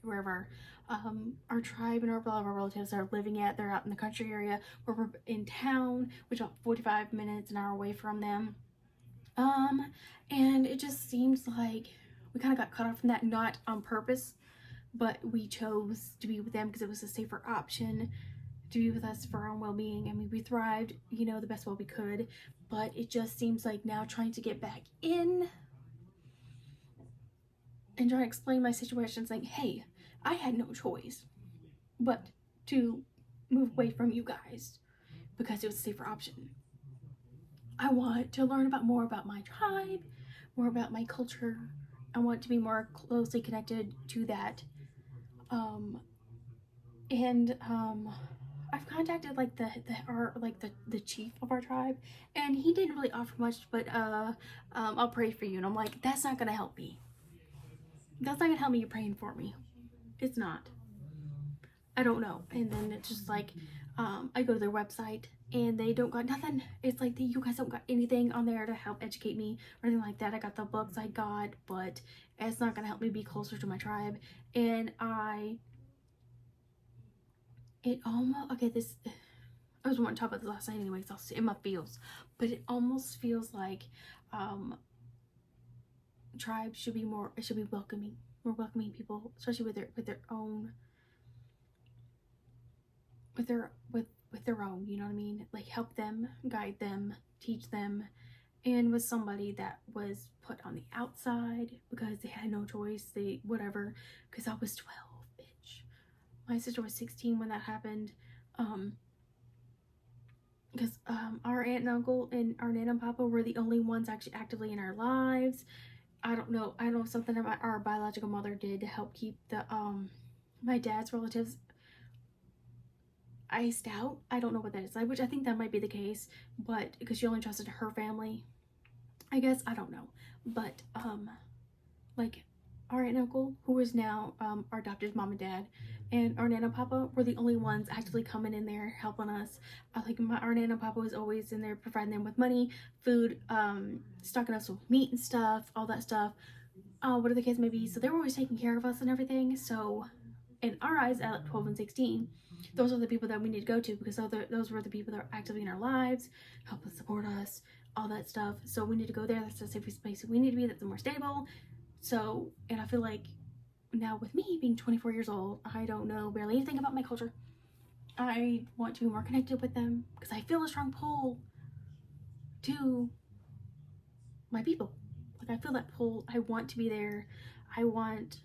wherever our tribe and all of our relatives are living at. They're out in the country area where we're in town, which is about 45 minutes, an hour away from them. And it just seems like we kind of got cut off from that, not on purpose, but we chose to be with them because it was a safer option to be with us for our own well-being. I mean, we thrived, the best way we could, but it just seems like now trying to get back in and trying to explain my situation, saying, "Hey, I had no choice but to move away from you guys because it was a safer option. I want to learn more about my tribe, more about my culture. I want to be more closely connected to that. And I've contacted like the chief of our tribe, and he didn't really offer much, but I'll pray for you. And I'm like, that's not gonna help me. That's not gonna help me. You're praying for me. It's not. I don't know. And then it's just like, I go to their website and they don't got nothing. It's like you guys don't got anything on there to help educate me or anything like that. I got the books I got, but it's not gonna help me be closer to my tribe. And it almost okay. This I was wanting to talk about this last night, anyways. I'll see in my feels, but it almost feels like tribes should be more. It should be welcoming, more welcoming people, especially with their own with their own, you know what I mean? Like help them, guide them, teach them. And was somebody that was put on the outside because they had no choice, they whatever, because I was 12, bitch. My sister was 16 when that happened. Because our aunt and uncle and our nana and papa were the only ones actually actively in our lives. I don't know something about our biological mother did to help keep the my dad's relatives iced out. I don't know what that is, which I think that might be the case, but because she only trusted her family, I guess. I don't know, but like our aunt and uncle, who is now our adopted mom and dad, and our nana and papa were the only ones actively coming in there helping us. Like our nana and papa was always in there providing them with money, food, stocking us with meat and stuff, all that stuff. What are the kids maybe? So they were always taking care of us and everything. So in our eyes, at like 12 and 16, those are the people that we need to go to because those were the people that are actively in our lives, help us support us, all that stuff. So we need to go there. That's the safest place we need to be. That's more stable. So, and I feel like now with me being 24 years old, I don't know barely anything about my culture. I want to be more connected with them because I feel a strong pull to my people. Like I feel that pull. I want to be there. I want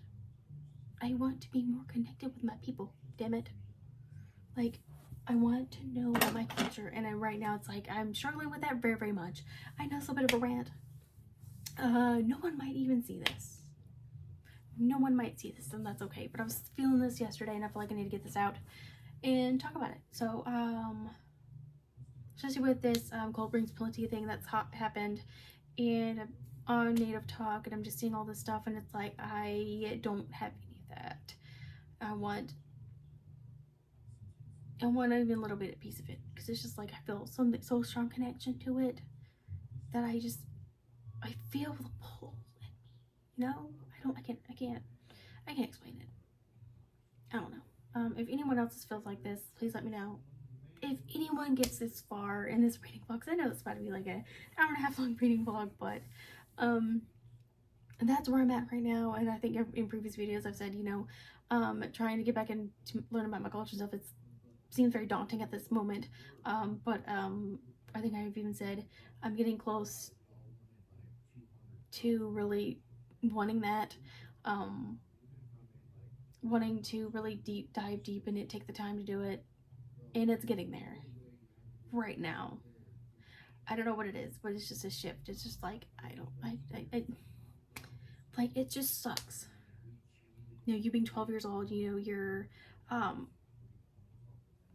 to be more connected with my people. Damn it. Like I want to know my culture, and right now it's like I'm struggling with that very, very much. I know it's a bit of a rant. No one might even see this. No one might see this, and that's okay. But I was feeling this yesterday, and I feel like I need to get this out and talk about it. So, especially with this cold brings plenty thing that's happened, and on Native Talk, and I'm just seeing all this stuff, and it's like I don't have any of that. I want even a little bit of piece of it because it's just like I feel something so strong connection to it that I feel the pull in me. You know, I can't explain it. I don't know. If anyone else feels like this, please let me know. If anyone gets this far in this reading vlog, because I know it's about to be like an hour and a half long reading vlog, but that's where I'm at right now. And I think in previous videos I've said, you know, trying to get back into learn about my culture stuff, it seems very daunting at this moment. But I think I've even said I'm getting close to really wanting that. Wanting to really dive deep in it, take the time to do it, and it's getting there right now. I don't know what it is, but it's just a shift. It's just like I like it just sucks. You know, you being 12 years old, you know, you're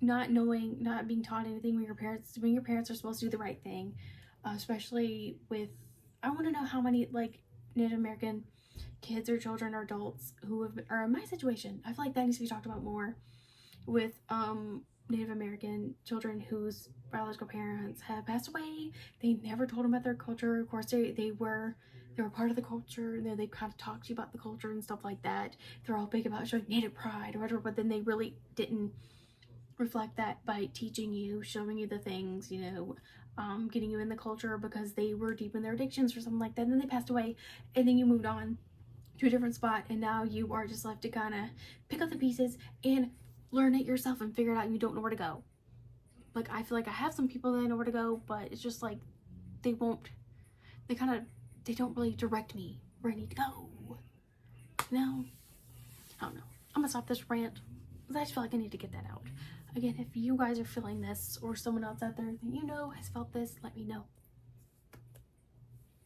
not knowing, not being taught anything when your parents are supposed to do the right thing, especially with. I want to know how many like Native American kids or children or adults who are in my situation. I feel like that needs to be talked about more with Native American children whose biological parents have passed away. They never told them about their culture. Of course, they were part of the culture, and they kind of talked to you about the culture and stuff like that. They're all big about showing Native pride or whatever, but then they really didn't reflect that by teaching you, showing you the things, you know, getting you in the culture because they were deep in their addictions or something like that. And then they passed away, and then you moved on to a different spot, and now you are just left to kind of pick up the pieces and learn it yourself and figure it out, and you don't know where to go. Like I feel like I have some people that I know where to go, but it's just like they don't really direct me where I need to go. No, I don't know. I'm gonna stop this rant because I just feel like I need to get that out. Again, if you guys are feeling this or someone else out there that you know has felt this, let me know.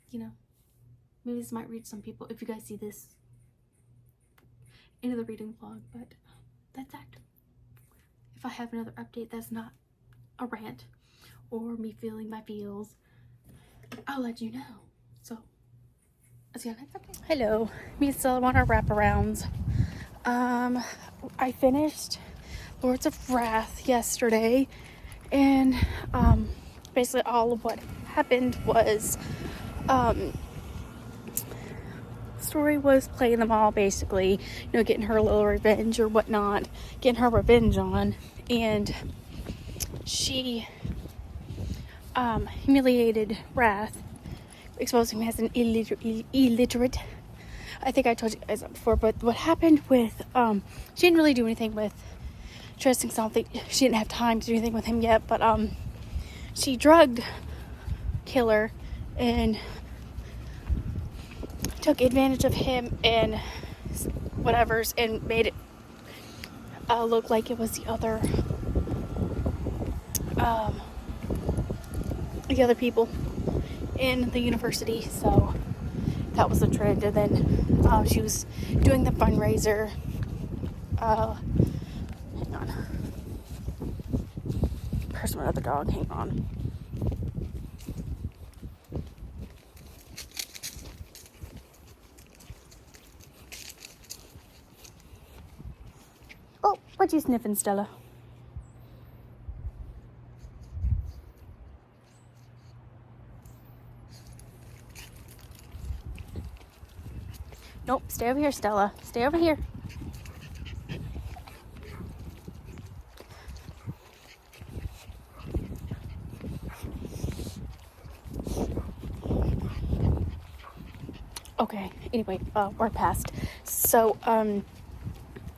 You know, maybe this might reach some people if you guys see this into the reading vlog, but that's that. if I have another update that's not a rant or me feeling my feels, I'll let you know. So, I'll see you next update. Hello, me and Stella want our wraparounds. I finished Lords of Wrath yesterday, and basically all of what happened was Story was playing them all, basically, getting her little revenge or whatnot, getting her revenge on, and she humiliated Wrath, exposing him as an illiterate. I think I told you guys that before, but what happened with, she didn't really do anything with trusting something. She didn't have time to do anything with him yet, but she drugged Killer and took advantage of him and whatever's and made it look like it was the other people in the university. So that was the trend. And then she was doing the fundraiser. Hang on. There's my other dog. Hang on. Oh, what you sniffing, Stella? Nope, stay over here, Stella. Stay over here. Okay, anyway, we're past. So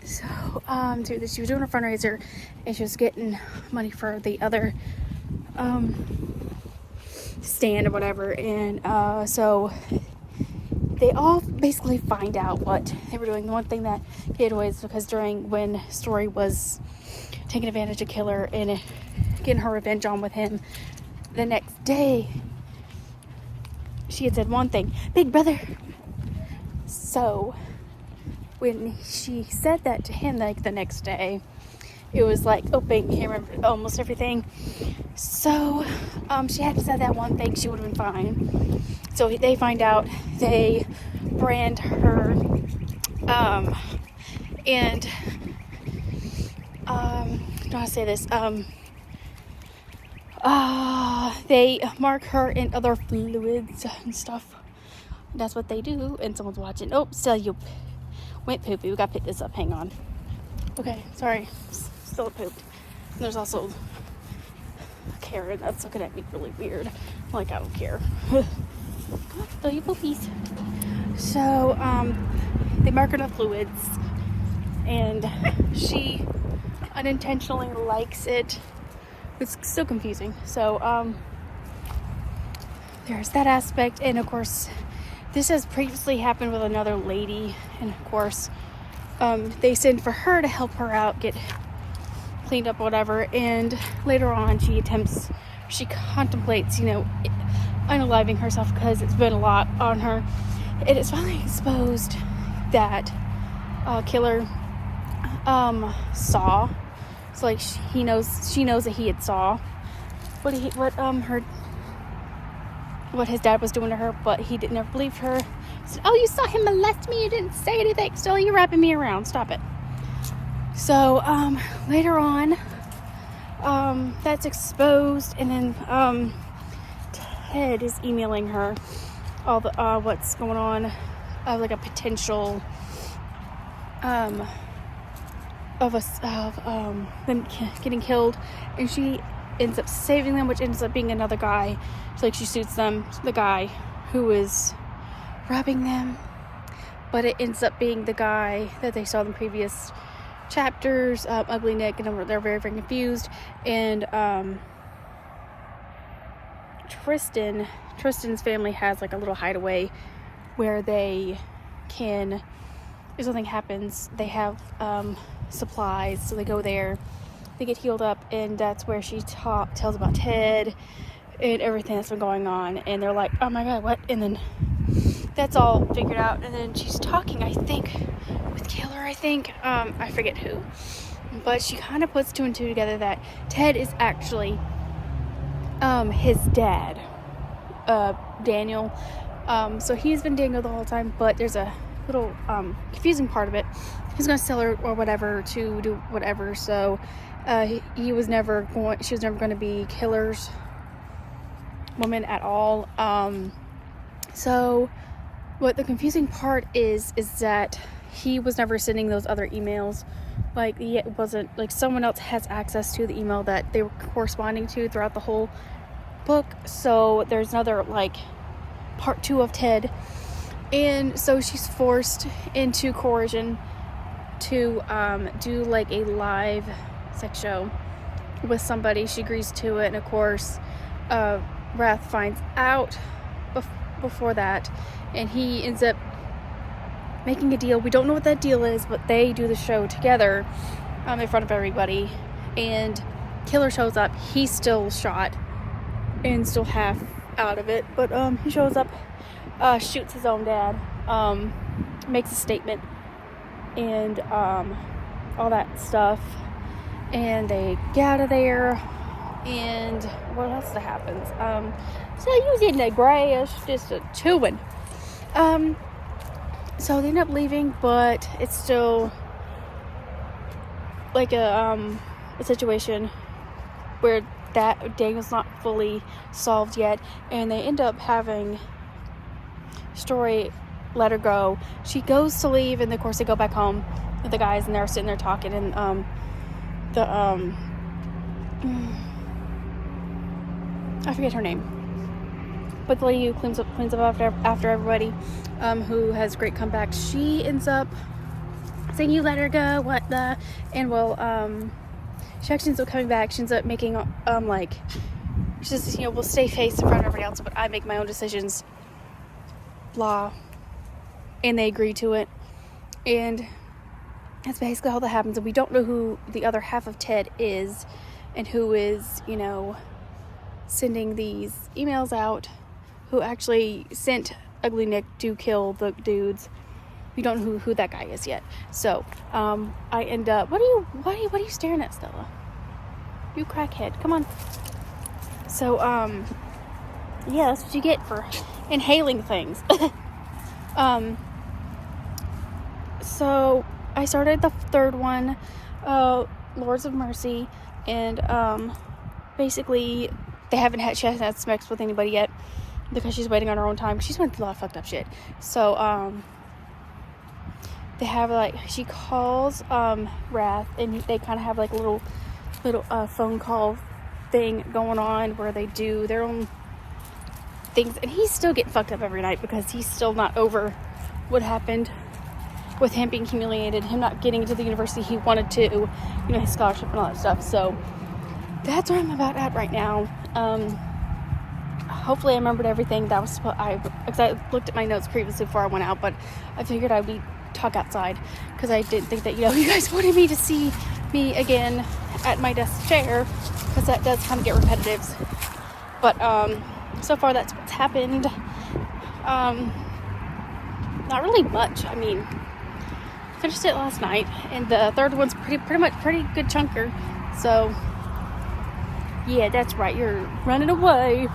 she was doing a fundraiser and she was getting money for the other stand or whatever, and so they all basically find out what they were doing. The one thing that gave away is because when Story was taking advantage of Killer and getting her revenge on with him, the next day she had said one thing: "Big brother." So when she said that to him, like, the next day, it was like, oh, bang, he remembered almost everything. So she had said that one thing, she would have been fine. So they find out, they brand her, and how to say this, they mark her in other fluids and stuff. That's what they do, and someone's watching. Oh, still you went poopy. We gotta pick this up. Hang on. Okay, sorry. Still pooped. And there's also a Karen that's looking at me really weird. Like, I don't care. Still you poopies. So, they mark her in fluids, and she unintentionally likes it. It's still confusing. So, there's that aspect, and of course, this has previously happened with another lady, and of course, they send for her to help her out, get cleaned up, whatever, and later on she contemplates, unaliving herself because it's been a lot on her. And it's finally exposed that Killer saw. So, like, she knows that he had saw what his dad was doing to her, but he didn't ever believe her. He said, "Oh, you saw him molest me, you didn't say anything. Still, you're wrapping me around. Stop it." So later on, that's exposed, and then Ted is emailing her all the what's going on, like a potential of them getting killed, and she ends up saving them, which ends up being another guy. So, like, she shoots the guy who is robbing them, but it ends up being the guy that they saw in the previous chapters, Ugly Nick, and they're very, very confused. And Tristan's family has, like, a little hideaway where they can, if something happens, they have supplies, so they go there, they get healed up, and that's where she tells about Ted and everything that's been going on, and they're like, "Oh my god, what?" And then that's all figured out, and then she's talking, I think, with Killer, I forget who, but she kind of puts 2 and 2 together that Ted is actually his dad, Daniel. So he's been Daniel the whole time, but there's a little confusing part of it. He's gonna sell her or whatever to do whatever. So she was never going to be Killer's woman at all. So what the confusing part is that he was never sending those other emails. Like, it wasn't like someone else has access to the email that they were corresponding to throughout the whole book. So there's another, like, part 2 of Ted, and so she's forced into coercion to do like a live sex show with somebody. She agrees to it, and of course Wrath finds out before that, and he ends up making a deal. We don't know what that deal is, but they do the show together in front of everybody, and Killer shows up. He's still shot and still half out of it, but he shows up, shoots his own dad, makes a statement, and all that stuff, and they get out of there. And what else happens? So he was in the grass just chewing. So they end up leaving, but it's still like a situation where that Daniel's not fully solved yet, and they end up having Story let her go. She goes to leave, and of course they go back home with the guys, and they're sitting there talking, and I forget her name, but the lady who cleans up after everybody, who has great comebacks, she ends up saying, "You let her go, what the?" And well, she actually ends up coming back. She ends up making like, she says, we'll stay face in front of everybody else, but I make my own decisions, blah. And they agree to it, and that's basically how that happens. And we don't know who the other half of Ted is, and who is, sending these emails out, who actually sent Ugly Nick to kill the dudes. We don't know who that guy is yet. So I end up, what are you staring at, Stella? You crackhead, come on. So yeah, that's what you get for inhaling things. So I started the 3rd one, Lords of Mercy, and basically she hasn't had sex with anybody yet because she's waiting on her own time. She's went through a lot of fucked up shit. So they have, like, she calls Wrath, and they kind of have like a little phone call thing going on where they do their own things, and he's still getting fucked up every night because he's still not over what happened with him being humiliated, him not getting into the university he wanted to, his scholarship and all that stuff. So that's where I'm about at right now. Hopefully I remembered everything that was because I looked at my notes previously before I went out, but I figured I'd talk outside because I didn't think that you guys wanted me to see me again at my desk chair, because that does kind of get repetitive. But so far that's what's happened. Not really much. I mean, finished it last night, and the 3rd one's pretty good chunker. So yeah, that's right, you're running away.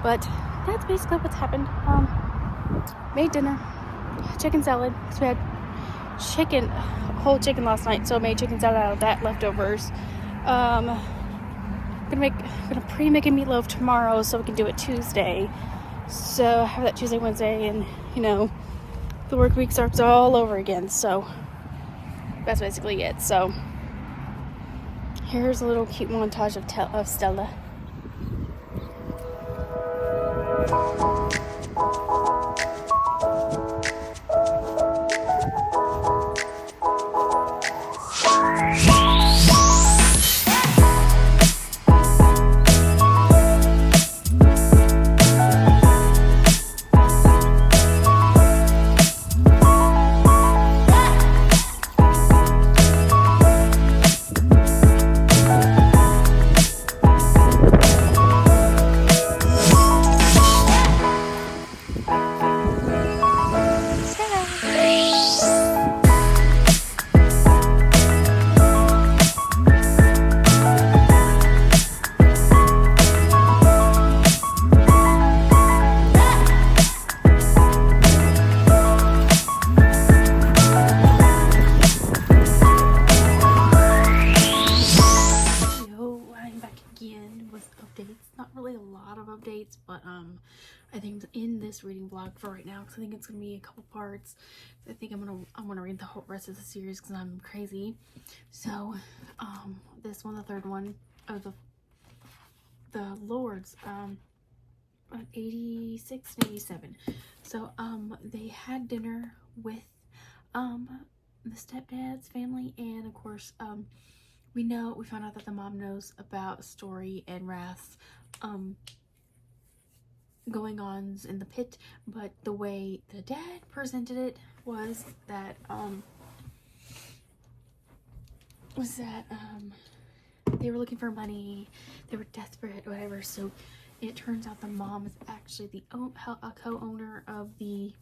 But that's basically what's happened. Made dinner, chicken salad, because we had whole chicken last night, so I made chicken salad out of that, leftovers. Gonna pre-make a meatloaf tomorrow so we can do it Tuesday. So I have that Tuesday, Wednesday, and the work week starts all over again. So that's basically it. So here's a little cute montage of Stella. probably a lot of updates, but I think in this reading vlog for right now, because I think it's gonna be a couple parts. I think I'm gonna read the whole rest of the series because I'm crazy. So this one, the third one of the Lords, 86 and 87. So they had dinner with the stepdad's family, and of course we found out that the mom knows about Story and Wrath's going ons in the pit, but the way the dad presented it was that they were looking for money, they were desperate, whatever. So it turns out the mom is actually a co-owner of the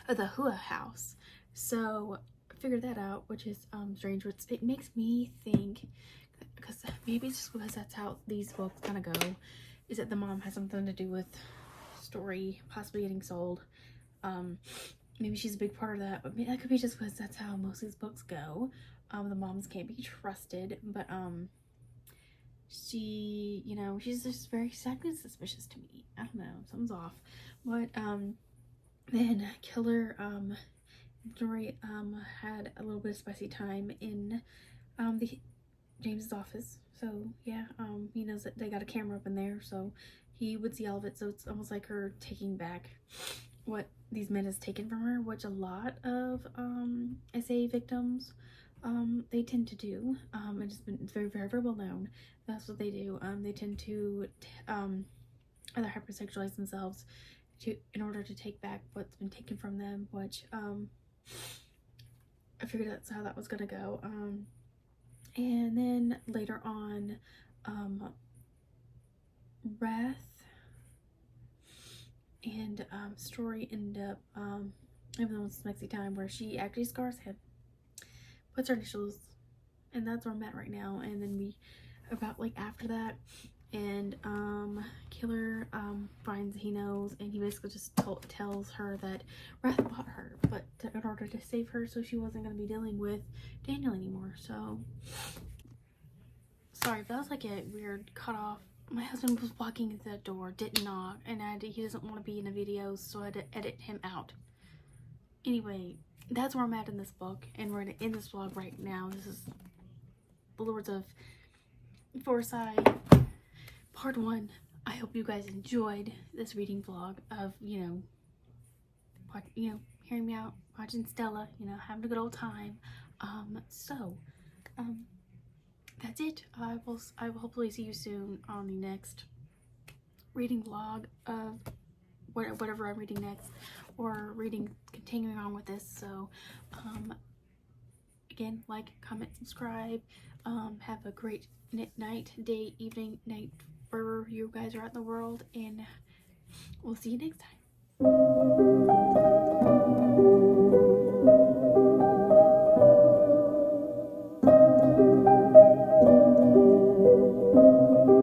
Hua house. So I figured that out, which is strange. It makes me think, because maybe it's just because that's how these books kind of go, is that the mom has something to do with Story possibly getting sold. Maybe she's a big part of that, but maybe that could be just because that's how most of these books go. The moms can't be trusted, but she, she's just very second suspicious to me. I don't know, something's off. But then Killer Story had a little bit of spicy time in the James's office. So yeah, he knows that they got a camera up in there, so he would see all of it. So it's almost like her taking back what these men has taken from her, which a lot of SA victims they tend to do. It's very, very, very well known. That's what they do. They tend to either hypersexualize themselves in order to take back what's been taken from them, which I figured that's how that was gonna go. And then later on, Wrath and Story ended up having a messy time where she actually scars him, puts her initials, and that's where I'm at right now. And then after that, and Killer finds he knows, and he basically just tells her that Wrath bought her, but in order to save her, so she wasn't going to be dealing with Daniel anymore. So sorry, that was like a weird cut off. My husband was walking into the door, didn't knock, and he doesn't want to be in the videos, so I had to edit him out. Anyway, that's where I'm at in this book, and we're in this vlog right now. This is The Lords of Forsyth, part 1. I hope you guys enjoyed this reading vlog of, hearing me out, watching Stella, having a good old time. That's it. I will hopefully see you soon on the next reading vlog of whatever I'm reading next, or continuing on with this. So again, like, comment, subscribe. Have a great night, day, evening, night, wherever you guys are at in the world, and we'll see you next time.